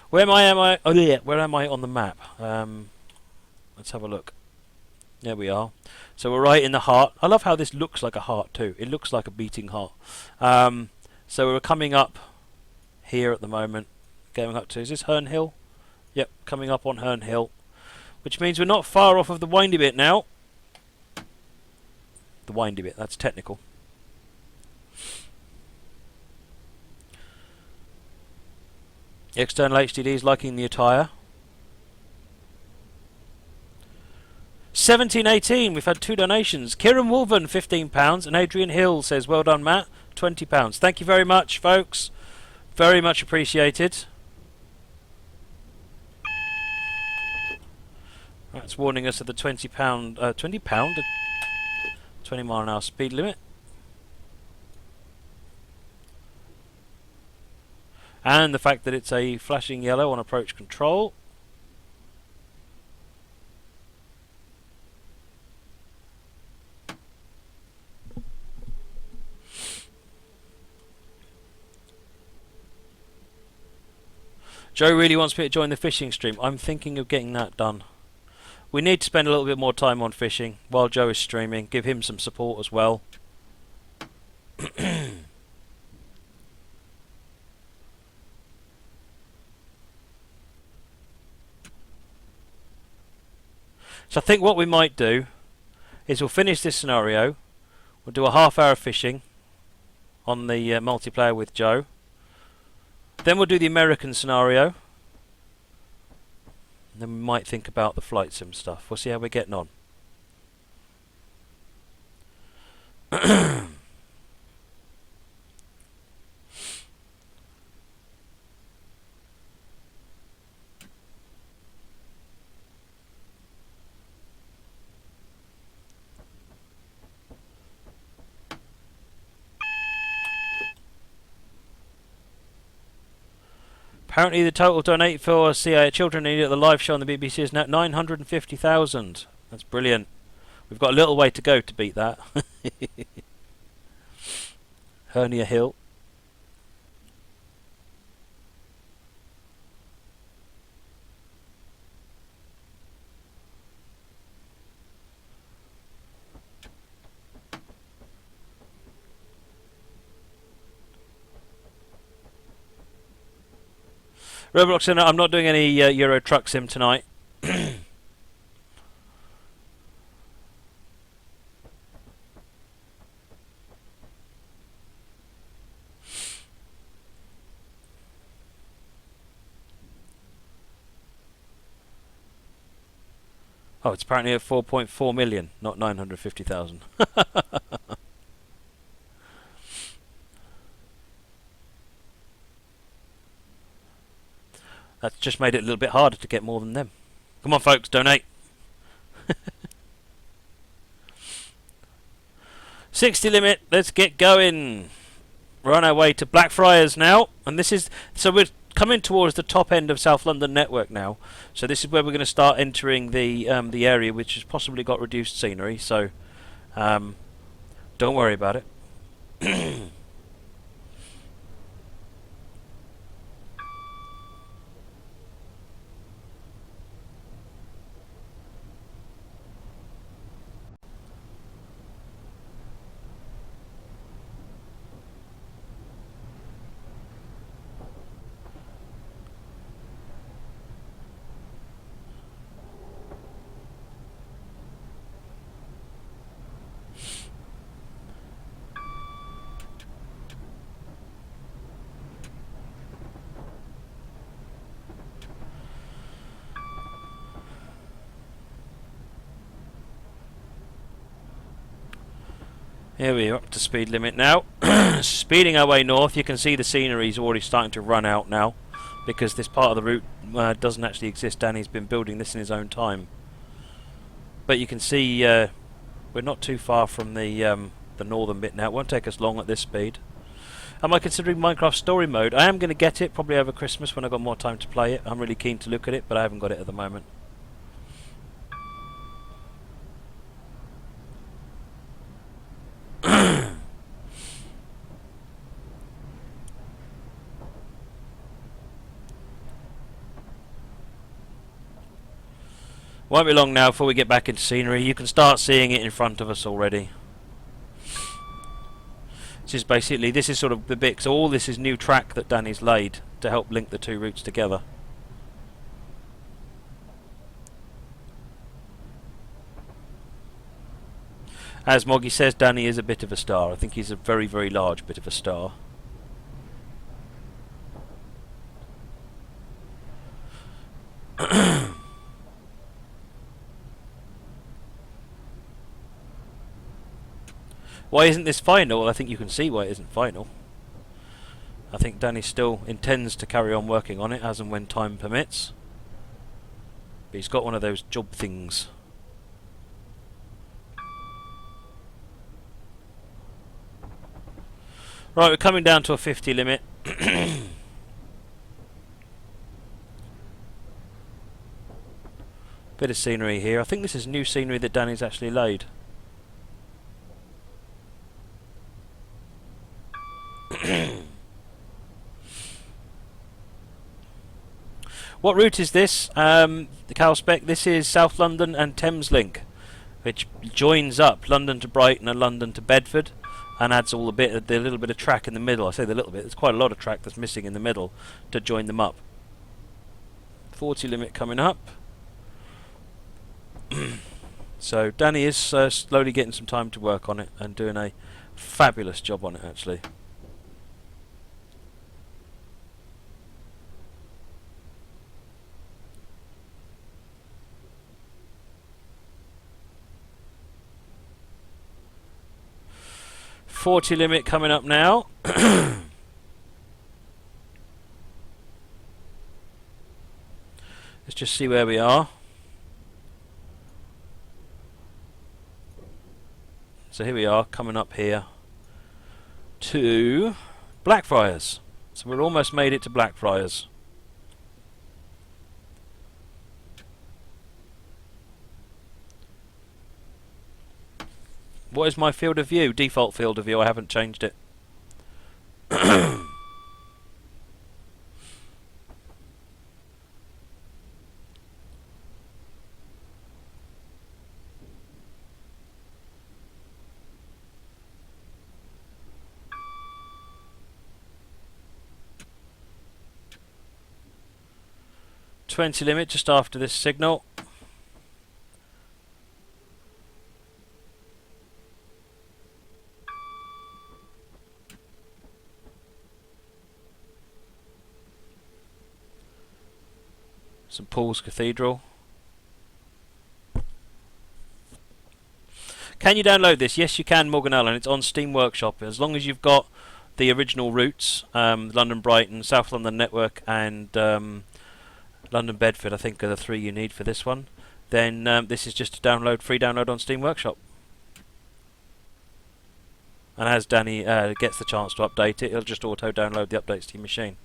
Where am I? Oh yeah, where am I on the map? Let's have a look. There we are. So we're right in the heart. I love how this looks like a heart too. It looks like a beating heart. So we're coming up here at the moment. Going up to, is this Herne Hill? Yep, coming up on Herne Hill. Which means we're not far off of the windy bit now. The windy bit, that's technical. External HDDs liking the attire. 1718, we've had 2 donations. Kieran Wolven, £15, and Adrian Hill says, well done, Matt, £20. Thank you very much, folks. Very much appreciated. That's warning us of the £20, 20 mile an hour speed limit. And the fact that it's a flashing yellow on approach control. Joe really wants me to join the fishing stream. I'm thinking of getting that done. We need to spend a little bit more time on fishing while Joe is streaming. Give him some support as well. So I think what we might do is we'll finish this scenario. We'll do a half-hour fishing on the multiplayer with Joe. Then we'll do the American scenario. And then we might think about the flight sim stuff. We'll see how we're getting on. Apparently the total donate for CIA Children in Need at the live show on the BBC is now 950,000. That's brilliant. We've got a little way to go to beat that. Hernia Hill. Roblox, I'm not doing any Euro Truck Sim tonight. Oh, it's apparently at 4.4 million, not 950,000. That's just made it a little bit harder to get more than them. Come on, folks, donate. 60 limit, let's get going. We're on our way to Blackfriars now, and this is, so we're coming towards the top end of South London network now. So this is where we're going to start entering the area which has possibly got reduced scenery. So don't worry about it. Here we are, up to speed limit now. Speeding our way north. You can see the scenery is already starting to run out now, because this part of the route doesn't actually exist. Danny's been building this in his own time. But you can see we're not too far from the northern bit now. It won't take us long at this speed. Am I considering Minecraft Story Mode? I am going to get it probably over Christmas when I've got more time to play it. I'm really keen to look at it, but I haven't got it at the moment. Won't be long now before we get back into scenery. You can start seeing it in front of us already. This is basically, this is sort of the bit, so all this is new track that Danny's laid to help link the two routes together. As Moggy says, Danny is a bit of a star. I think he's a very, very large bit of a star. Why isn't this final? I think you can see why it isn't final. I think Danny still intends to carry on working on it as and when time permits. But he's got one of those job things. Right, we're coming down to a 50 limit. Bit of scenery here. I think this is new scenery that Danny's actually laid. What route is this? The Calspec. This is South London and Thameslink, which joins up London to Brighton and London to Bedford, and adds all the little bit of track in the middle. I say the little bit. There's quite a lot of track that's missing in the middle to join them up. 40 limit coming up. So Danny is slowly getting some time to work on it and doing a fabulous job on it, actually. .40 limit coming up now. Let's just see where we are. So here we are, coming up here to Blackfriars. So we're almost made it to Blackfriars. What is my field of view? Default field of view, I haven't changed it. .20 limit just after this signal. St Paul's Cathedral. Can you download this? Yes, you can, Morgan Allen. It's on Steam Workshop. As long as you've got the original routes, London Brighton, South London Network, and London Bedford, I think are the 3 you need for this one. Then this is just a download, free download on Steam Workshop. And as Danny gets the chance to update it, he'll just auto-download the updates to your machine.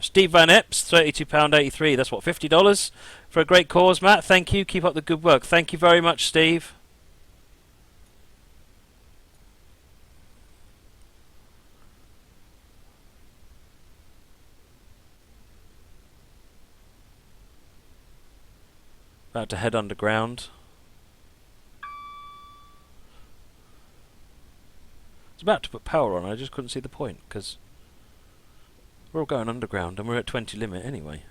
Steve Van Epps, £32.83. That's what, $50 for a great cause, Matt. Thank you. Keep up the good work. Thank you very much, Steve. About to head underground. It's about to put power on. I just couldn't see the point because we're all going underground and we're at 20 limit anyway.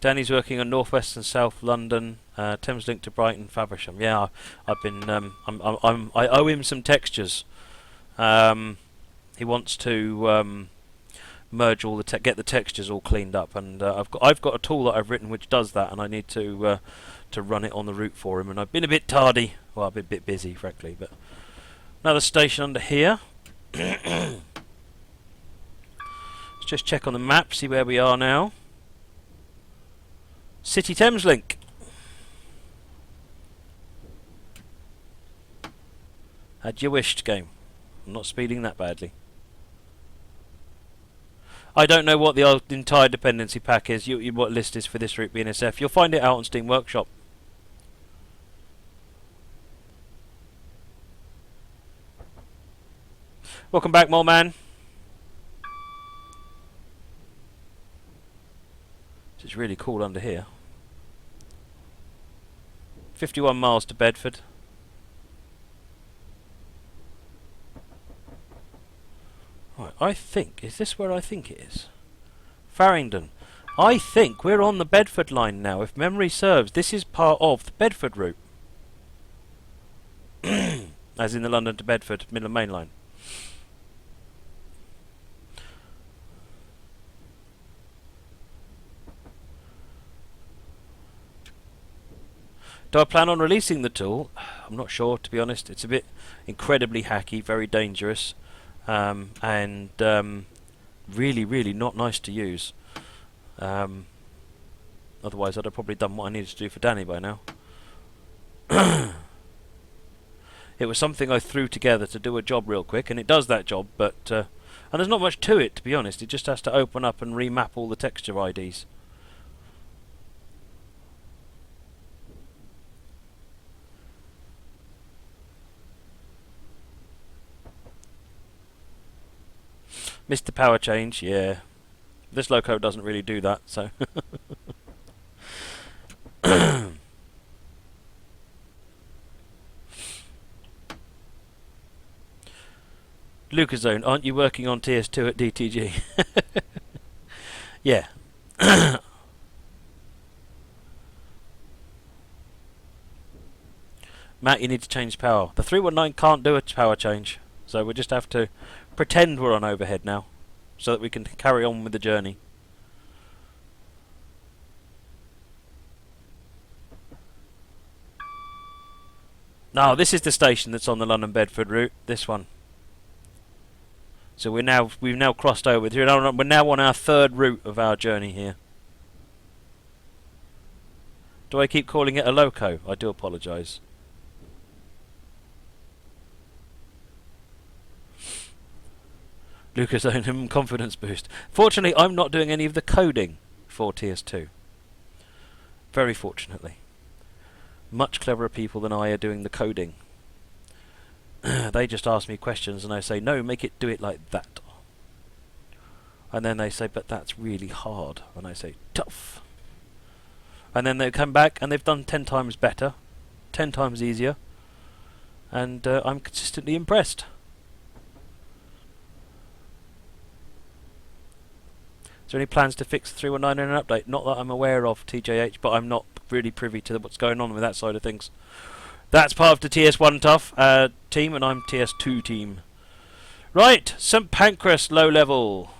Danny's working on North West and South London, Thameslink to Brighton, Faversham. Yeah, I've been. I owe him some textures. He wants to merge all the get the textures all cleaned up, and I've got a tool that I've written which does that, and I need to run it on the route for him. And I've been a bit tardy. Well, I've been a bit busy, frankly, but. Another station under here. Let's just check on the map, see where we are now. City Thameslink. Had you wished, game. I'm not speeding that badly. I don't know what the entire dependency pack is, what list is for this route BNSF. You'll find it out on Steam Workshop. Welcome back, Mole Man. It's really cool under here. 51 miles to Bedford. Right, I think, is this where I think it is? Farringdon. I think we're on the Bedford line now, if memory serves. This is part of the Bedford route. As in the London to Bedford, Midland Main Line. Do I plan on releasing the tool? I'm not sure, to be honest. It's a bit incredibly hacky, very dangerous, and really, really not nice to use. Otherwise, I'd have probably done what I needed to do for Danny by now. It was something I threw together to do a job real quick, and it does that job, but and there's not much to it, to be honest. It just has to open up and remap all the texture IDs. Missed the power change, yeah. This loco doesn't really do that, so. Lucaszone, aren't you working on TS2 at DTG? Yeah. Matt, you need to change power. The 319 can't do a power change, so we just have to pretend we're on overhead now, so that we can carry on with the journey. Now, this is the station that's on the London Bedford route. This one. So we've now crossed over. We're now on our third route of our journey here. Do I keep calling it a loco? I do apologise. Lucaszone confidence boost. Fortunately, I'm not doing any of the coding for TS2. Very fortunately. Much cleverer people than I are doing the coding. They just ask me questions and I say, no, make it do it like that. And then they say, but that's really hard. And I say, tough. And then they come back and they've done 10 times better, 10 times easier. And I'm consistently impressed. Is there any plans to fix the 319 in an update? Not that I'm aware of, TJH, but I'm not really privy to what's going on with that side of things. That's part of the TS1 Tough team, and I'm TS2 team. Right, St Pancras low level.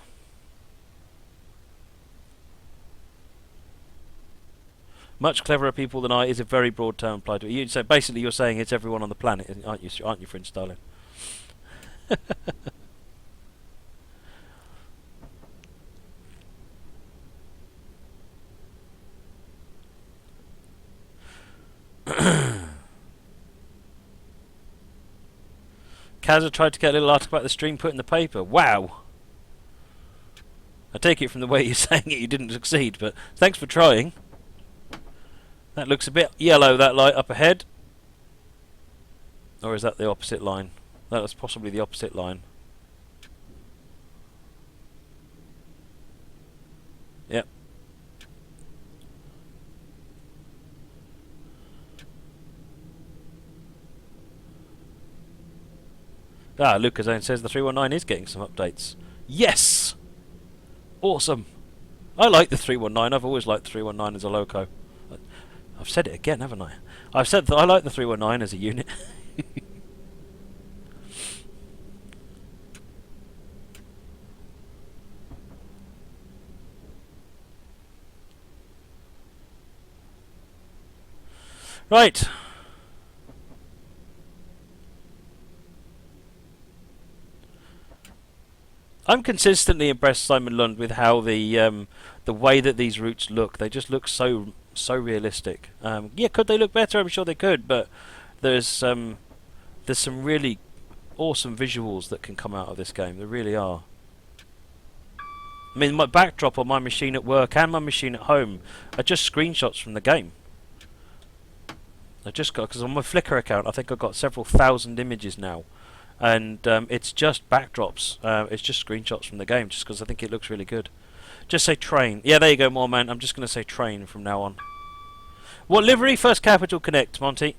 Much cleverer people than I is a very broad term applied to it. So basically you're saying it's everyone on the planet, aren't you, Fringe Starling? Kazza tried to get a little article about the stream put in the paper. Wow! I take it from the way you're saying it, you didn't succeed, but thanks for trying. That looks a bit yellow, that light up ahead. Or is that the opposite line? That was possibly the opposite line. Yep. Ah, Lucasone says the 319 is getting some updates. Yes! Awesome! I like the 319. I've always liked the 319 as a loco. I've said it again, haven't I? I've said that I like the 319 as a unit. Right. I'm consistently impressed, Simon Lund, with how the way that these routes look. They just look so realistic. Yeah, could they look better? I'm sure they could, but there's some really awesome visuals that can come out of this game. There really are. I mean, my backdrop on my machine at work and my machine at home are just screenshots from the game. I just got, because on my Flickr account, I think I've got several thousand images now. And it's just backdrops. It's just screenshots from the game, just because I think it looks really good. Just say train. Yeah, there you go, more man. I'm just going to say train from now on. What livery? First Capital Connect, Monty.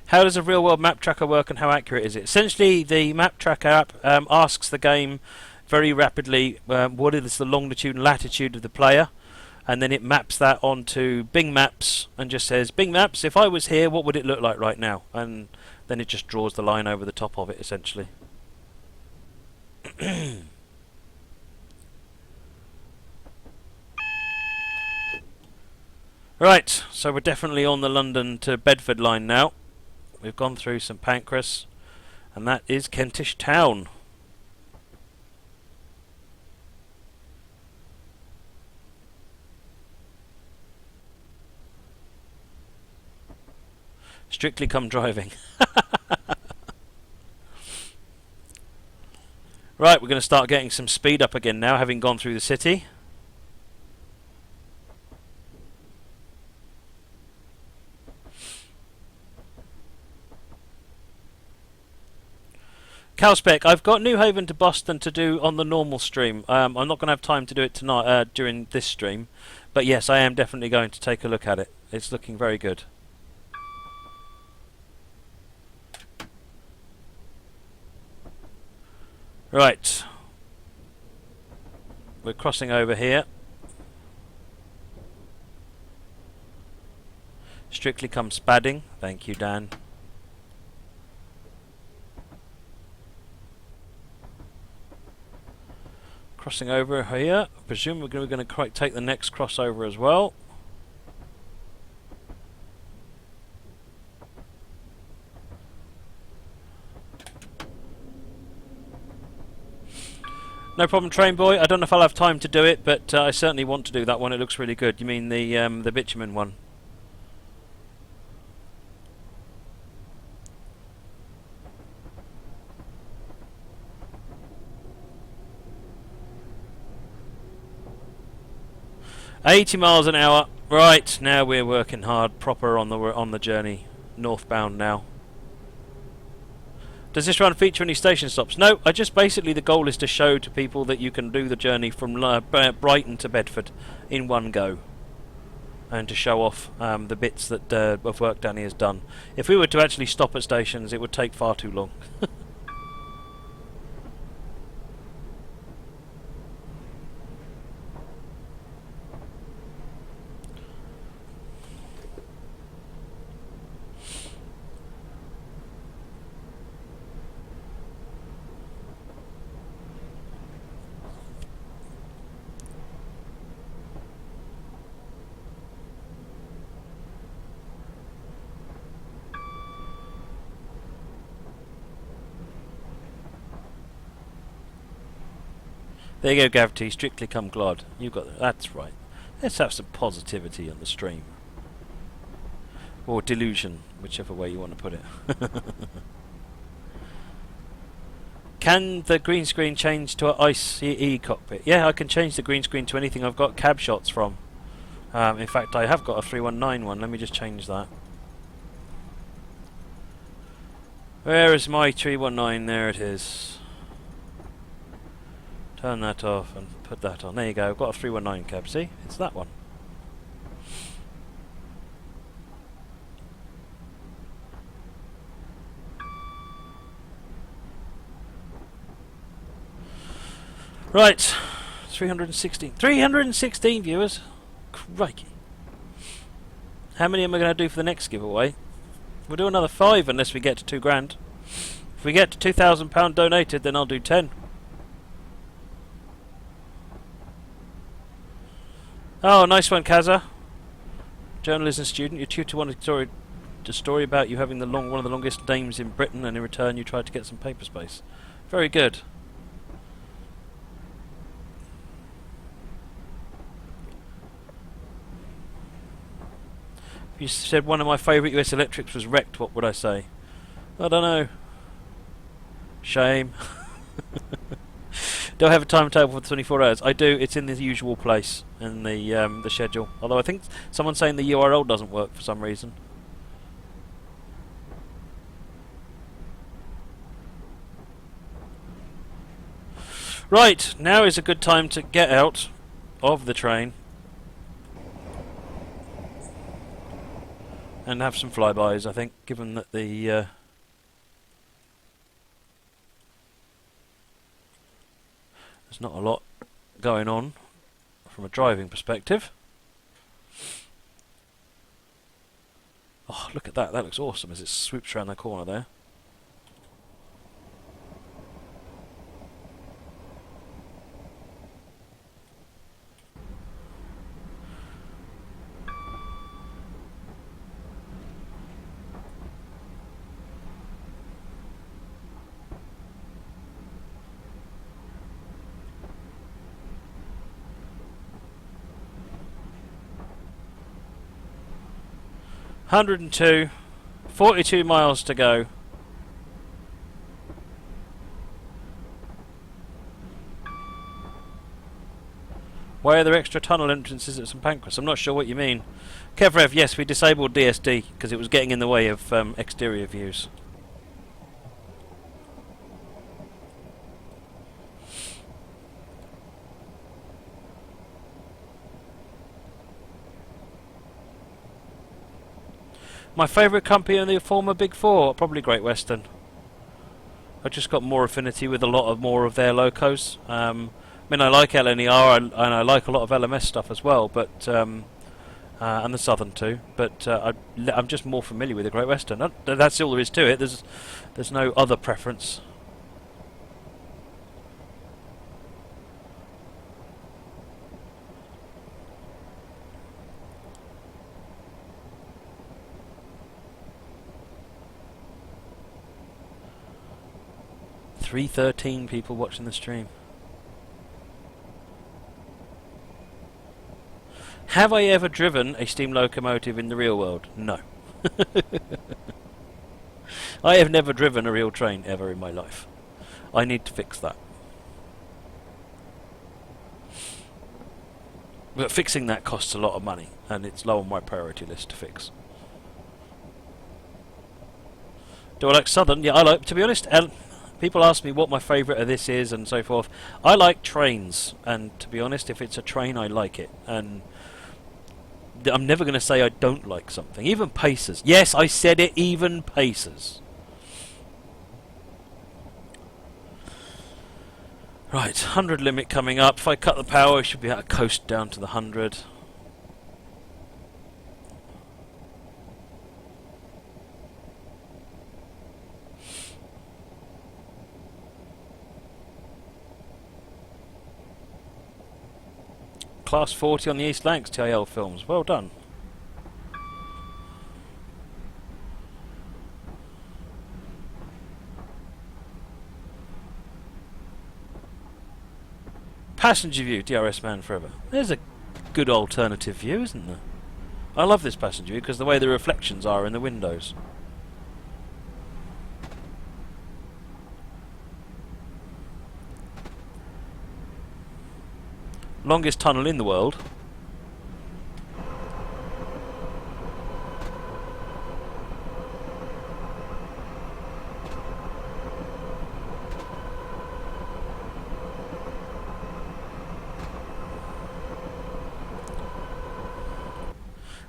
How does a real-world map tracker work and how accurate is it? Essentially, the map tracker app asks the game very rapidly what is the longitude and latitude of the player, and then it maps that onto Bing Maps and just says, Bing Maps, if I was here, what would it look like right now? And then it just draws the line over the top of it, essentially. Right, so we're definitely on the London to Bedford line now. We've gone through St Pancras, and that is Kentish Town. Strictly come driving. Right, we're going to start getting some speed up again now, having gone through the city. Calspec, I've got New Haven to Boston to do on the normal stream. I'm not going to have time to do it tonight during this stream, but yes, I am definitely going to take a look at it. It's looking very good. Right, we're crossing over here. Strictly come spadding. Thank you, Dan. Crossing over here. I presume we're going to take the next crossover as well. No problem, Train Boy. I don't know if I'll have time to do it, but I certainly want to do that one. It looks really good. You mean the bitumen one? $80 miles an hour. Right, now we're working hard, proper on the journey, northbound now. Does this run feature any station stops? No, basically the goal is to show to people that you can do the journey from Brighton to Bedford in one go, and to show off the bits that of work Danny has done. If we were to actually stop at stations, it would take far too long. There you go, Gravity. Strictly Come Glod. You've got that's right. Let's have some positivity on the stream, or delusion, whichever way you want to put it. Can the green screen change to an ICE cockpit? Yeah, I can change the green screen to anything I've got cab shots from. In fact, I have got a 319 one. Let me just change that. Where is my 319? There it is. Turn that off and put that on. There you go. I've got a 319 cab. See? It's that one. Right. 316. 316 viewers? Crikey. How many am I going to do for the next giveaway? We'll do another 5 unless we get to 2 grand. If we get to £2,000 donated, then I'll do 10. Oh, nice one, Kaza. Journalism student. Your tutor wanted a story about you having one of the longest names in Britain, and in return you tried to get some paper space. Very good. If you said one of my favourite US electrics was wrecked, what would I say? I don't know. Shame. Do I have a timetable for the 24 hours? I do. It's in the usual place in the schedule. Although I think someone's saying the URL doesn't work for some reason. Right, now is a good time to get out of the train and have some flybys, I think, given that the there's not a lot going on from a driving perspective. Oh, look at that. That looks awesome as it swoops around the corner there. (102), 42 miles to go. Why are there extra tunnel entrances at St Pancras? I'm not sure what you mean. Kevrev, yes, we disabled DSD because it was getting in the way of exterior views. My favourite company in the former Big Four, probably Great Western. I just got more affinity with a lot more of their locos. I mean, I like LNER and I like a lot of LMS stuff as well, but and the Southern too. But I'm just more familiar with the Great Western. That's all there is to it. There's no other preference. .313 people watching the stream. Have I ever driven a steam locomotive in the real world? No. I have never driven a real train ever in my life. I need to fix that. But fixing that costs a lot of money, and it's low on my priority list to fix. Do I like Southern? Yeah, I like, to be honest, people ask me what my favourite of this is and so forth. I like trains, and to be honest, if it's a train, I like it. And I'm never going to say I don't like something. Even Pacers. Yes, I said it, even Pacers. Right, 100 limit coming up. If I cut the power, I should be able to coast down to the 100. Class 40 on the East Lancs TIL films. Well done. Passenger view, DRS man forever. There's a good alternative view, isn't there? I love this passenger view because the way the reflections are in the windows. Longest tunnel in the world.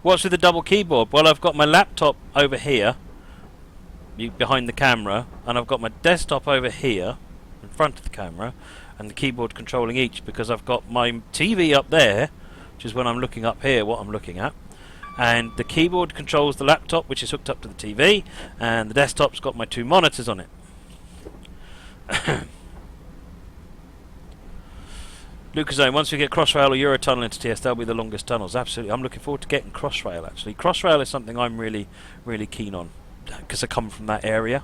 What's with the double keyboard? Well, I've got my laptop over here, behind the camera, and I've got my desktop over here, in front of the camera, and the keyboard controlling each, because I've got my TV up there, which is when I'm looking up here, what I'm looking at, and the keyboard controls the laptop, which is hooked up to the TV, and the desktop's got my 2 monitors on it. Lucasone, once we get Crossrail or Eurotunnel into TS, they'll be the longest tunnels. Absolutely. I'm looking forward to getting Crossrail, actually. Crossrail is something I'm really, really keen on, because I come from that area.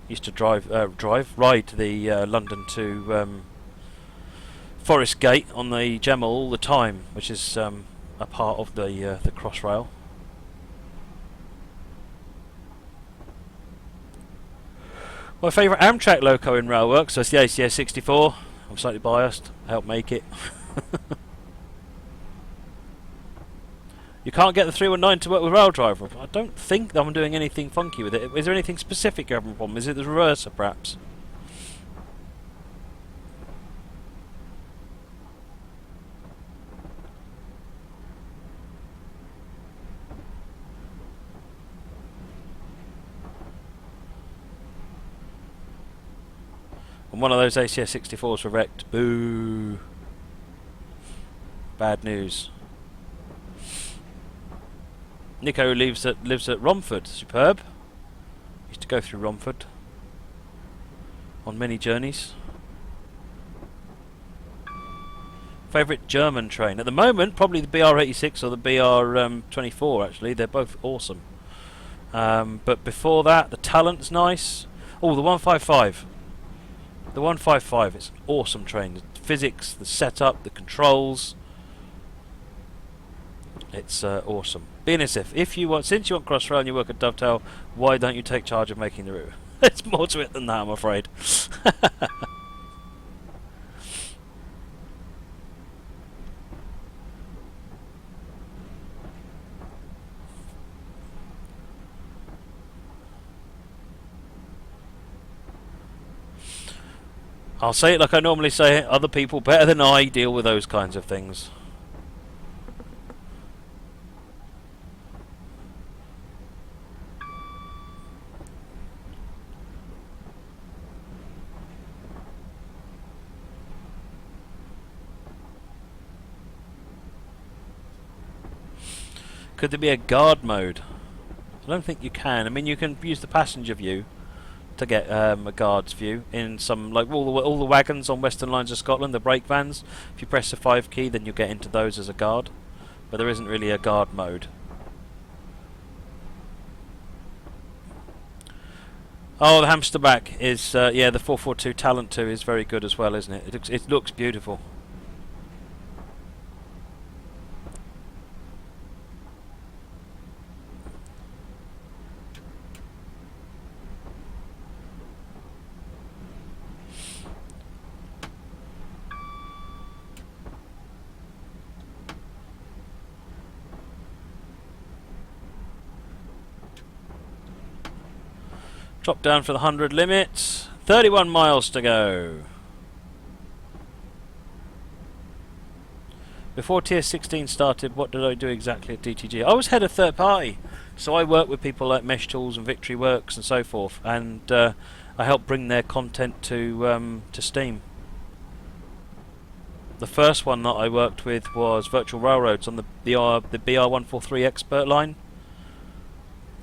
Used to ride the London to Forest Gate on the Gemma all the time, which is a part of the Crossrail. My favourite Amtrak loco in Railworks is the ACS 64. I'm slightly biased. I helped make it. You can't get the 319 to work with Raildriver. I don't think I'm doing anything funky with it. Is there anything specific you're having a problem? Is it the reverser, perhaps? And one of those ACS 64s were wrecked. Boo. Bad news. Nico lives at Romford. Superb. Used to go through Romford on many journeys. Favourite German train at the moment? Probably the BR86 or the BR24. Actually, they're both awesome. But before that, the Talent's nice. Oh, the 155. The 155 is an awesome train. The physics, the setup, the controls. It's awesome. BNSF, since you want Crossrail and you work at Dovetail, why don't you take charge of making the route? There's more to it than that, I'm afraid. I'll say it like I normally say it, other people better than I deal with those kinds of things. Could there be a guard mode? I don't think you can. I mean, you can use the passenger view to get a guard's view in some, like all the wagons on Western Lines of Scotland, the brake vans. If you press the 5 key, then you get into those as a guard. But there isn't really a guard mode. Oh, the Hamsterback is yeah, the 442 Talent 2 is very good as well, isn't it? It looks beautiful. Drop down for the 100 limit. 31 miles to go. Before TS16 started, what did I do exactly at DTG? I was head of third party, so I work with people like Mesh Tools and Victory Works and so forth, and I help bring their content to Steam. The first one that I worked with was Virtual Railroads on the BR143 Expert line.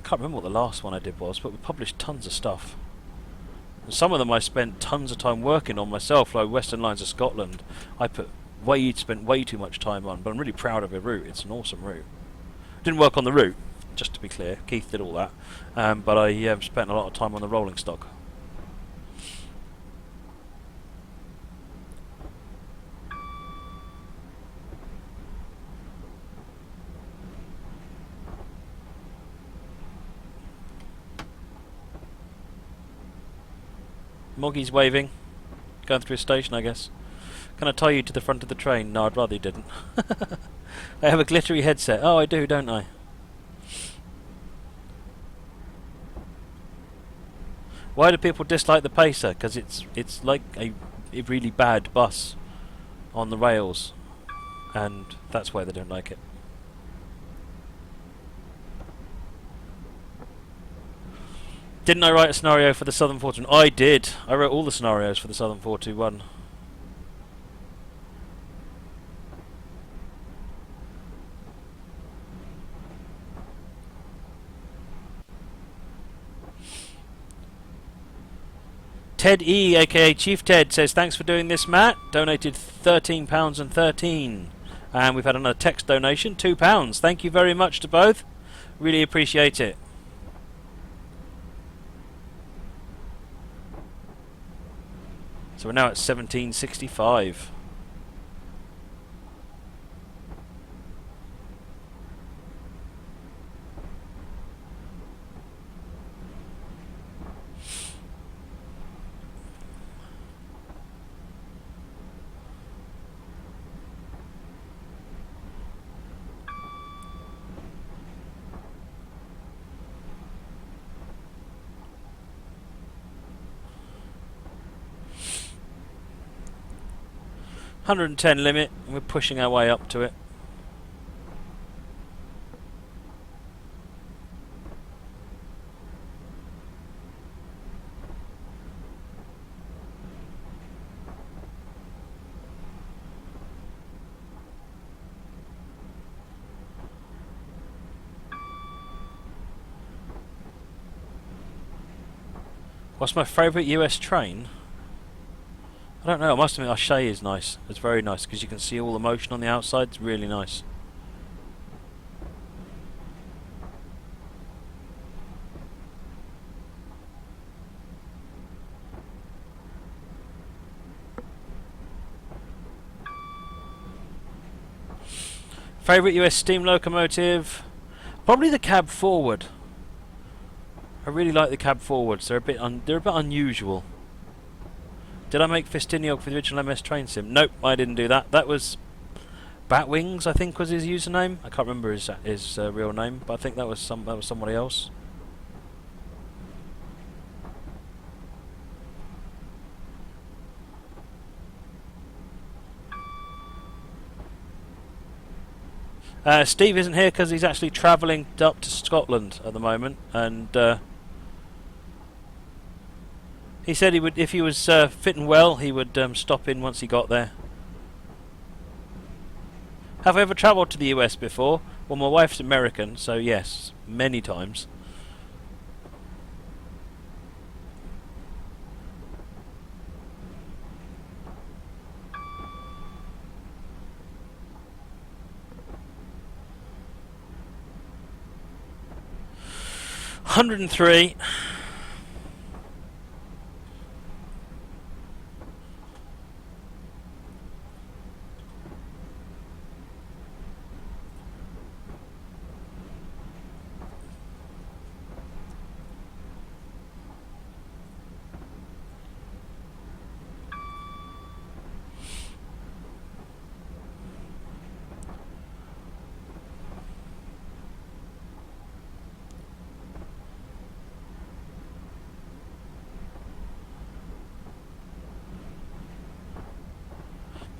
I can't remember what the last one I did was, but we published tons of stuff. And some of them I spent tons of time working on myself, like Western Lines of Scotland. I spent way too much time on, but I'm really proud of the route. It's an awesome route. Didn't work on the route, just to be clear. Keith did all that, but I spent a lot of time on the rolling stock. Moggy's waving, going through a station, I guess. Can I tie you to the front of the train? No, I'd rather you didn't. I have a glittery headset. Oh, I do, don't I? Why do people dislike the Pacer? Because it's like a really bad bus on the rails, and that's why they don't like it. Didn't I write a scenario for the Southern 421? I did. I wrote all the scenarios for the Southern 421. Ted E, aka Chief Ted, says thanks for doing this, Matt. Donated £13.13, and we've had another text donation, £2. Thank you very much to both. Really appreciate it. So we're now at 1765. $110 limit, and we're pushing our way up to it. What's my favourite US train? I don't know, I must admit O'Shea is nice. It's very nice because you can see all the motion on the outside. It's really nice. Favourite US steam locomotive? Probably the cab forward. I really like the cab forwards. They're a bit unusual. Did I make Festiniog for the original MS Train Sim? Nope, I didn't do that. That was Batwings, I think, was his username. I can't remember his real name, but I think that was somebody else. Steve isn't here because he's actually travelling up to Scotland at the moment, and he said he would, if he was fitting well, he would stop in once he got there. Have I ever travelled to the US before? Well, my wife's American, so yes, many times. $103.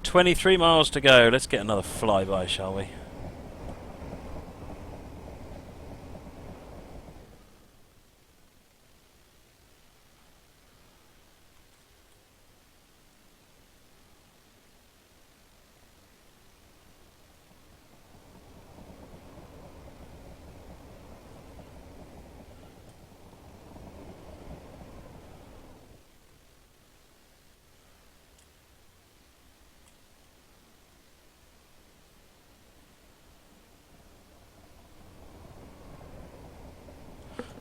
23 miles to go. Let's get another flyby, shall we?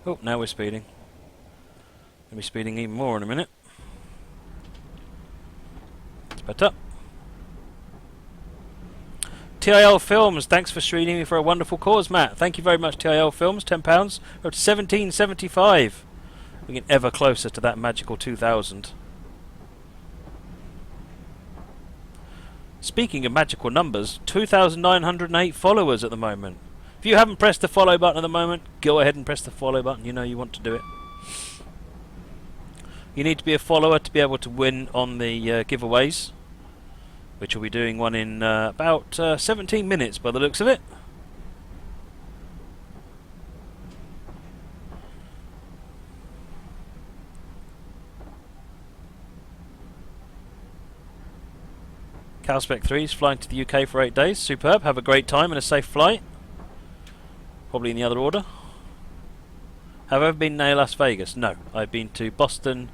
Oh, now we're speeding. We'll be speeding even more in a minute. It's better. TIL Films, thanks for streaming me for a wonderful cause, Matt. Thank you very much, TIL Films. £10. We're at 17.75. We're getting ever closer to that magical 2,000. Speaking of magical numbers, 2,908 followers at the moment. If you haven't pressed the follow button at the moment, go ahead and press the follow button. You know you want to do it. You need to be a follower to be able to win on the giveaways, which we'll be doing one in about 17 minutes by the looks of it. Calspec 3 is flying to the UK for 8 days. Superb. Have a great time and a safe flight. Probably in the other order. Have I ever been to Las Vegas? No. I've been to Boston.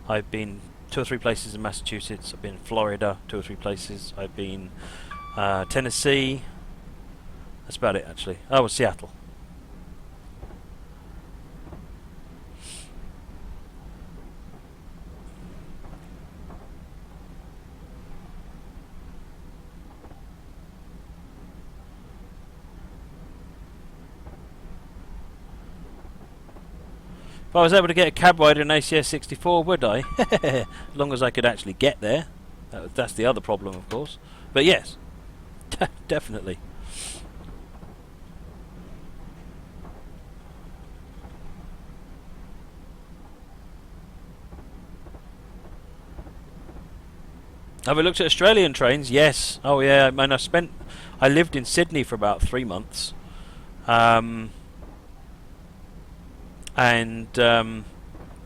I've been 2 or 3 places in Massachusetts. I've been in Florida, 2 or 3 places. I've been Tennessee. That's about it, actually. Oh, Seattle. If I was able to get a cab ride in an ACS 64, would I? As long as I could actually get there. That's the other problem, of course. But yes, definitely. Have we looked at Australian trains? Yes. Oh yeah. I mean, I lived in Sydney for about 3 months.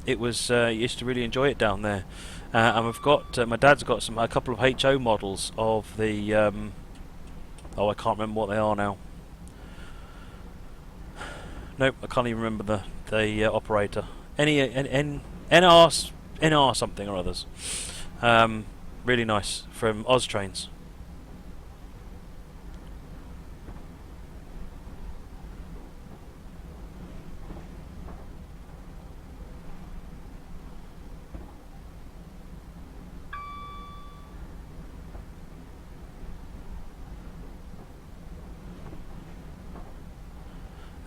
It was used to really enjoy it down there, and we've got my dad's got a couple of HO models of the I can't remember what they are now. Nope, I can't even remember the operator. NR something or others. Really nice from Oz Trains.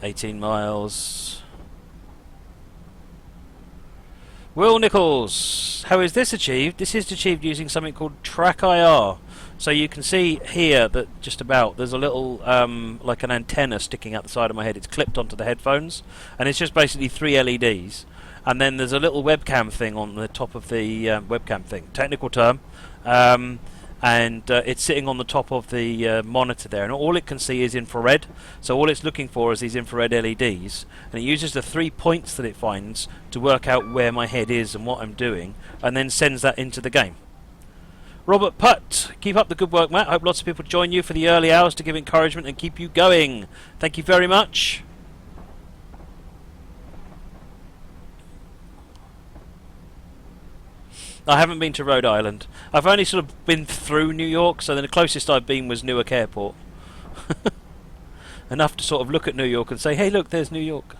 $18 miles. Will Nichols, how is this achieved? This is achieved using something called Track IR. So you can see here that just about there's a little like an antenna sticking out the side of my head. It's clipped onto the headphones, and it's just basically 3 LEDs. And then there's a little webcam thing on the top of the webcam thing. Technical term. And it's sitting on the top of the monitor there, and all it can see is infrared. So all it's looking for is these infrared LEDs, and it uses the 3 points that it finds to work out where my head is and what I'm doing, and then sends that into the game. Robert Putt, keep up the good work, Matt. Hope lots of people join you for the early hours to give encouragement and keep you going. Thank you very much. I haven't been to Rhode Island. I've only sort of been through New York, so then the closest I've been was Newark Airport. Enough to sort of look at New York and say, hey look, there's New York.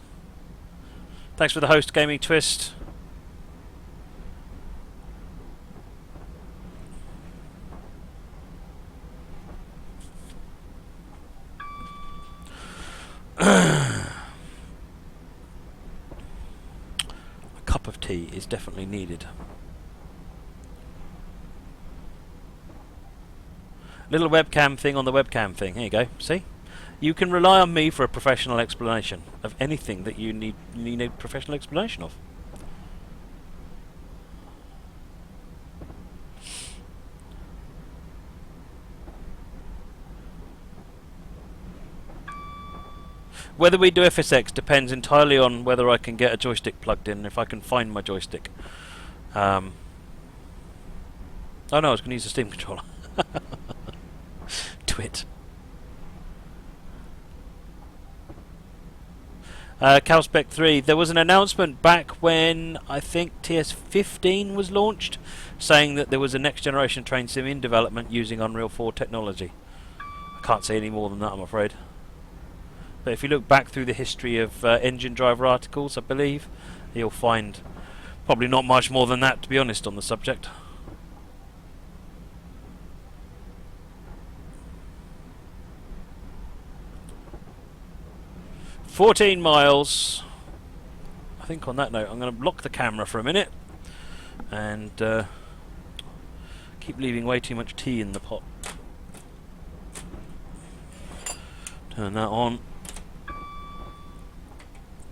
Thanks for the host gaming twist. A cup of tea is definitely needed. Little webcam thing on the webcam thing. Here you go. See? You can rely on me for a professional explanation of anything that you need a professional explanation of. Whether we do FSX depends entirely on whether I can get a joystick plugged in, if I can find my joystick. Oh no, I was going to use a Steam controller. Twit. Calspec 3, there was an announcement back when I think TS15 was launched, saying that there was a next generation train sim in development using Unreal 4 technology. I can't say any more than that, I'm afraid. But if you look back through the history of engine driver articles, I believe, you'll find probably not much more than that, to be honest, on the subject. "14 miles. I think on that note, I'm going to lock the camera for a minute and keep leaving way too much tea in the pot. Turn that on.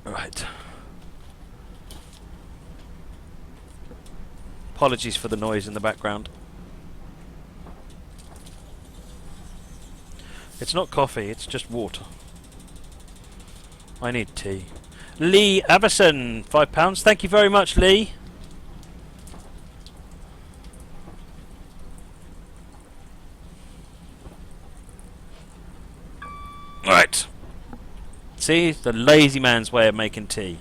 Right. Apologies for the noise in the background. It's not coffee, it's just water. I need tea. Lee Averson, £5. Thank you very much, Lee. Right. See, the lazy man's way of making tea.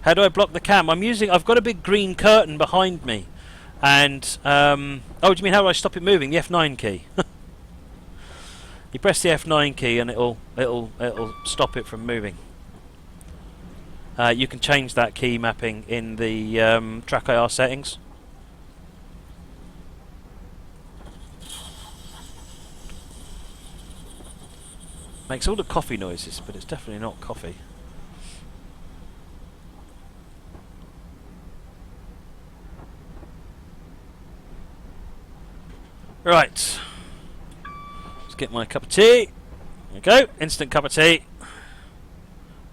How do I block the cam? I've got a big green curtain behind me, and oh, do you mean how do I stop it moving? The F9 key. You press the F9 key and it'll stop it from moving. You can change that key mapping in the track IR settings. Makes all the coffee noises, but it's definitely not coffee. Right. Let's get my cup of tea. There we go. Instant cup of tea.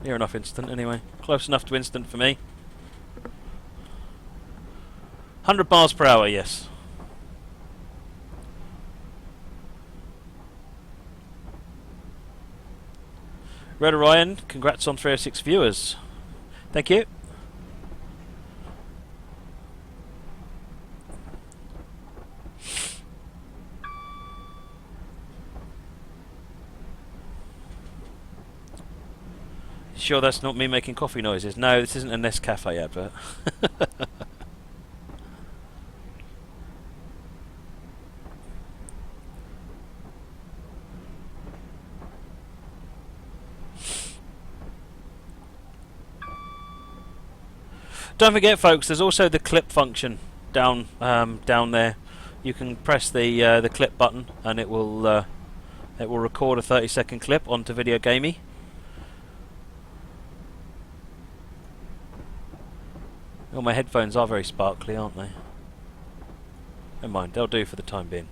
Near enough instant anyway. Close enough to instant for me. 100 miles per hour, yes. Red Orion, congrats on 306 viewers. Thank you. Sure that's not me making coffee noises? No, this isn't a Nescafe advert. Don't forget, folks, there's also the clip function down there. You can press the clip button and it will record a 30-second clip onto Video Gamey. Oh, my headphones are very sparkly, aren't they? Never mind, they'll do for the time being.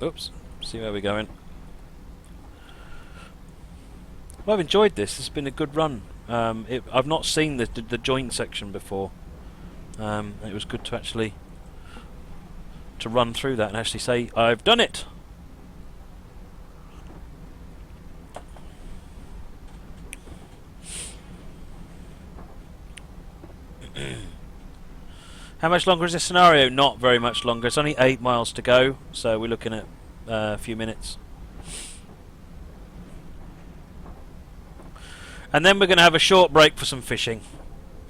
Oops, see where we're going. Well, I've enjoyed this. It's been a good run. I've not seen the joint section before. It was good to actually run through that and actually say I've done it. How much longer is this scenario? Not very much longer. It's only 8 miles to go, so we're looking at a few minutes. And then we're going to have a short break for some fishing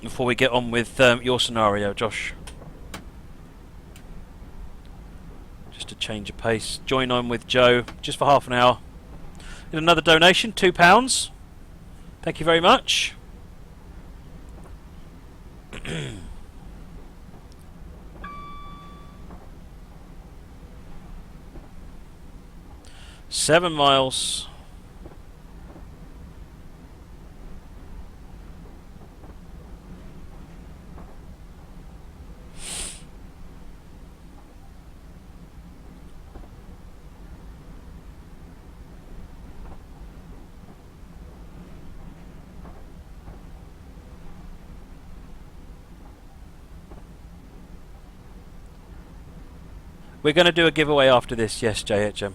before we get on with your scenario, Josh. Just a change of pace. Join on with Joe just for half an hour. And another donation, £2. Thank you very much. 7 miles. We're going to do a giveaway after this, yes, JHM.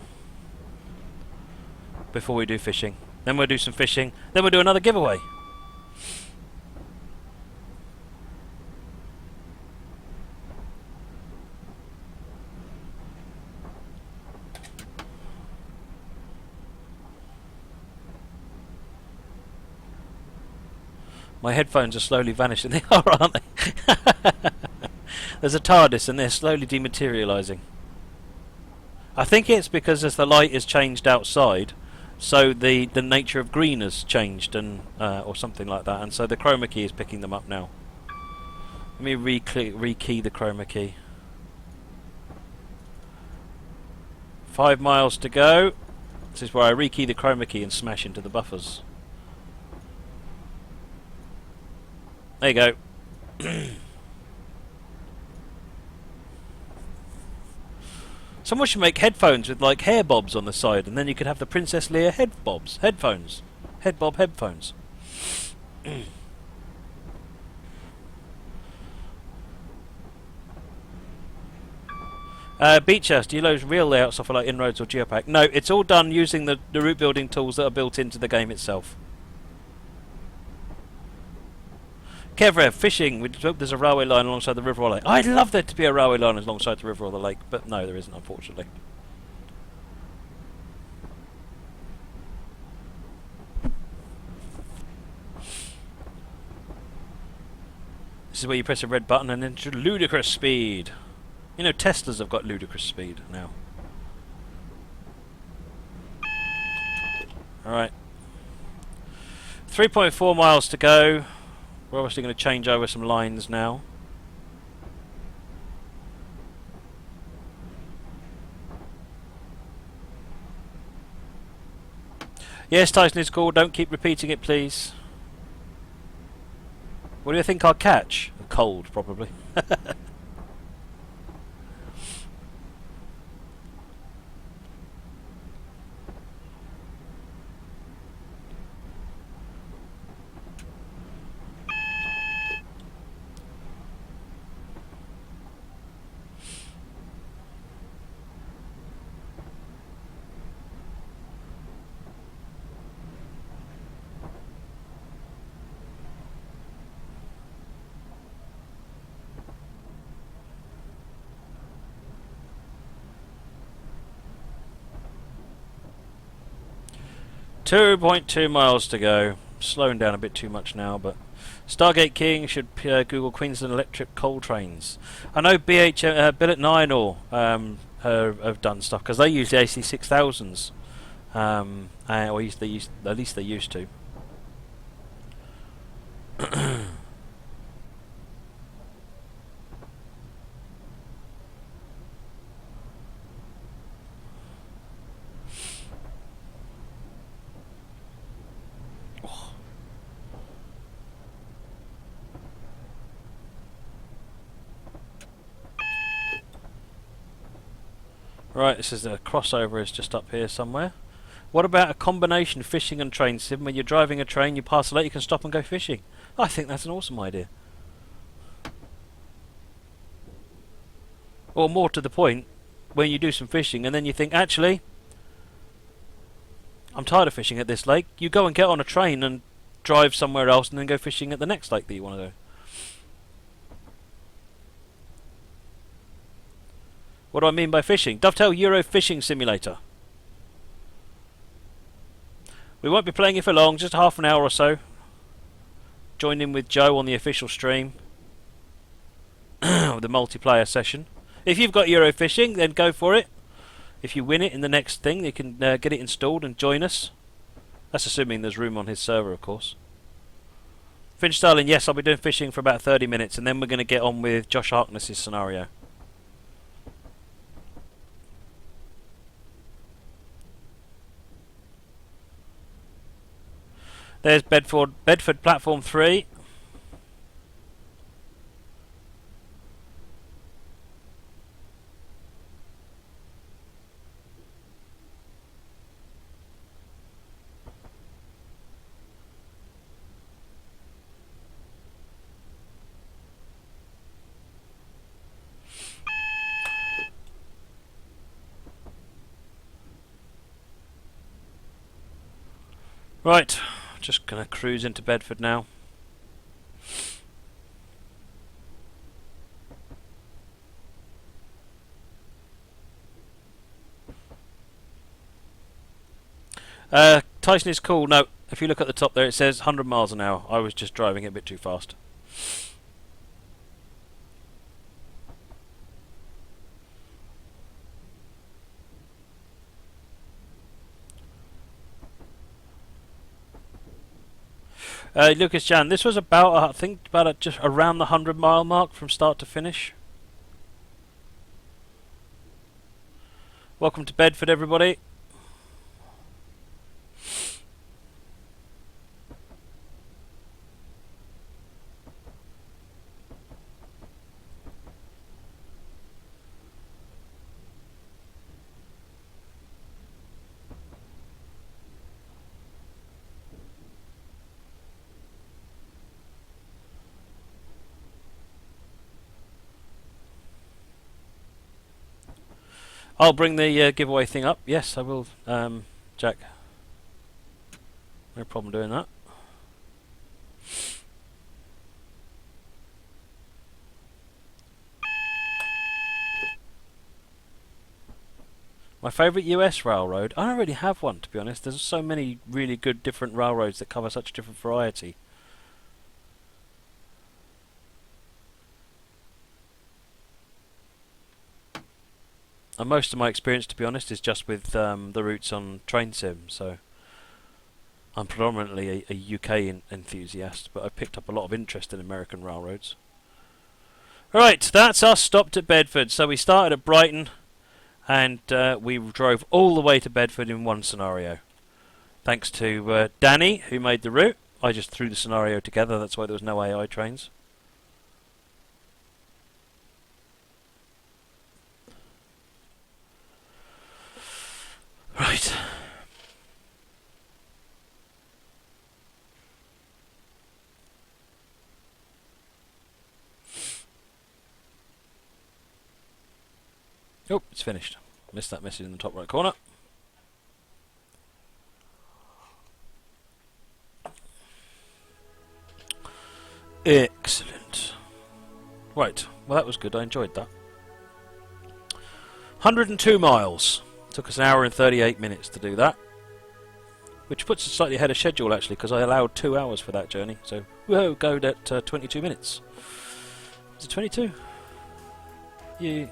Before we do fishing. Then we'll do some fishing. Then we'll do another giveaway. My headphones are slowly vanishing. They are, aren't they? There's a TARDIS and they're slowly dematerialising. I think it's because as the light is changed outside, so the nature of green has changed, and or something like that, and so the chroma key is picking them up now. Let me rekey the chroma key. 5 miles to go. This is where I rekey the chroma key and smash into the buffers. There you go. Someone should make headphones with like hair bobs on the side, and then you could have the Princess Leia headphones. Head bob headphones. Beachhouse, do you load real layout software like Inroads or Geopack? No, it's all done using the route building tools that are built into the game itself. Kevrev, fishing. We hope there's a railway line alongside the river or lake. I'd love there to be a railway line alongside the river or the lake, but no, there isn't, unfortunately. This is where you press a red button and enter ludicrous speed. You know, Teslas have got ludicrous speed now. Alright. 3.4 miles to go. We're obviously going to change over some lines now. Yes, Tyson is cool. Don't keep repeating it, please. What do you think I'll catch? A cold, probably. 2.2 miles to go. Slowing down a bit too much now, but Stargate King should Google Queensland electric coal trains. I know Billet 9 or have done stuff because they use the AC6000s, or at least they used to. Right, this is the crossover is just up here somewhere. What about a combination fishing and train sim? When you're driving a train, you pass a lake, you can stop and go fishing. I think that's an awesome idea. Or more to the point, when you do some fishing and then you think, actually, I'm tired of fishing at this lake. You go and get on a train and drive somewhere else and then go fishing at the next lake that you want to go. What do I mean by fishing? Dovetail Euro Fishing Simulator. We won't be playing it for long, just half an hour or so. Join in with Joe on the official stream. The multiplayer session. If you've got Euro Fishing, then go for it. If you win it in the next thing, you can get it installed and join us. That's assuming there's room on his server, of course. Finch Starling, yes, I'll be doing fishing for about 30 minutes, and then we're going to get on with Josh Harkness's scenario. There's Bedford Platform 3. Right. Just going to cruise into Bedford now. Tyson is cool. No, If you look at the top there, it says 100 miles an hour. I was just driving it a bit too fast. Lucas Jan, this was about, I think, just around the 100-mile mark from start to finish. Welcome to Bedford, everybody. I'll bring the giveaway thing up. Yes, I will, Jack. No problem doing that. My favourite US railroad? I don't really have one, to be honest. There's so many really good different railroads that cover such a different variety. And most of my experience, to be honest, is just with the routes on Train Sim, so I'm predominantly a UK enthusiast, but I've picked up a lot of interest in American railroads. Right, that's us stopped at Bedford. So we started at Brighton, and we drove all the way to Bedford in one scenario. Thanks to Danny, who made the route. I just threw the scenario together, that's why there was no AI trains. Right. Oh, it's finished. Missed that message in the top right corner. Excellent. Right, well that was good, I enjoyed that. 102 miles. Took us an hour and 38 minutes to do that, which puts us slightly ahead of schedule actually, because I allowed 2 hours for that journey. So whoa, go at 22 minutes. Is it 22? Yeah.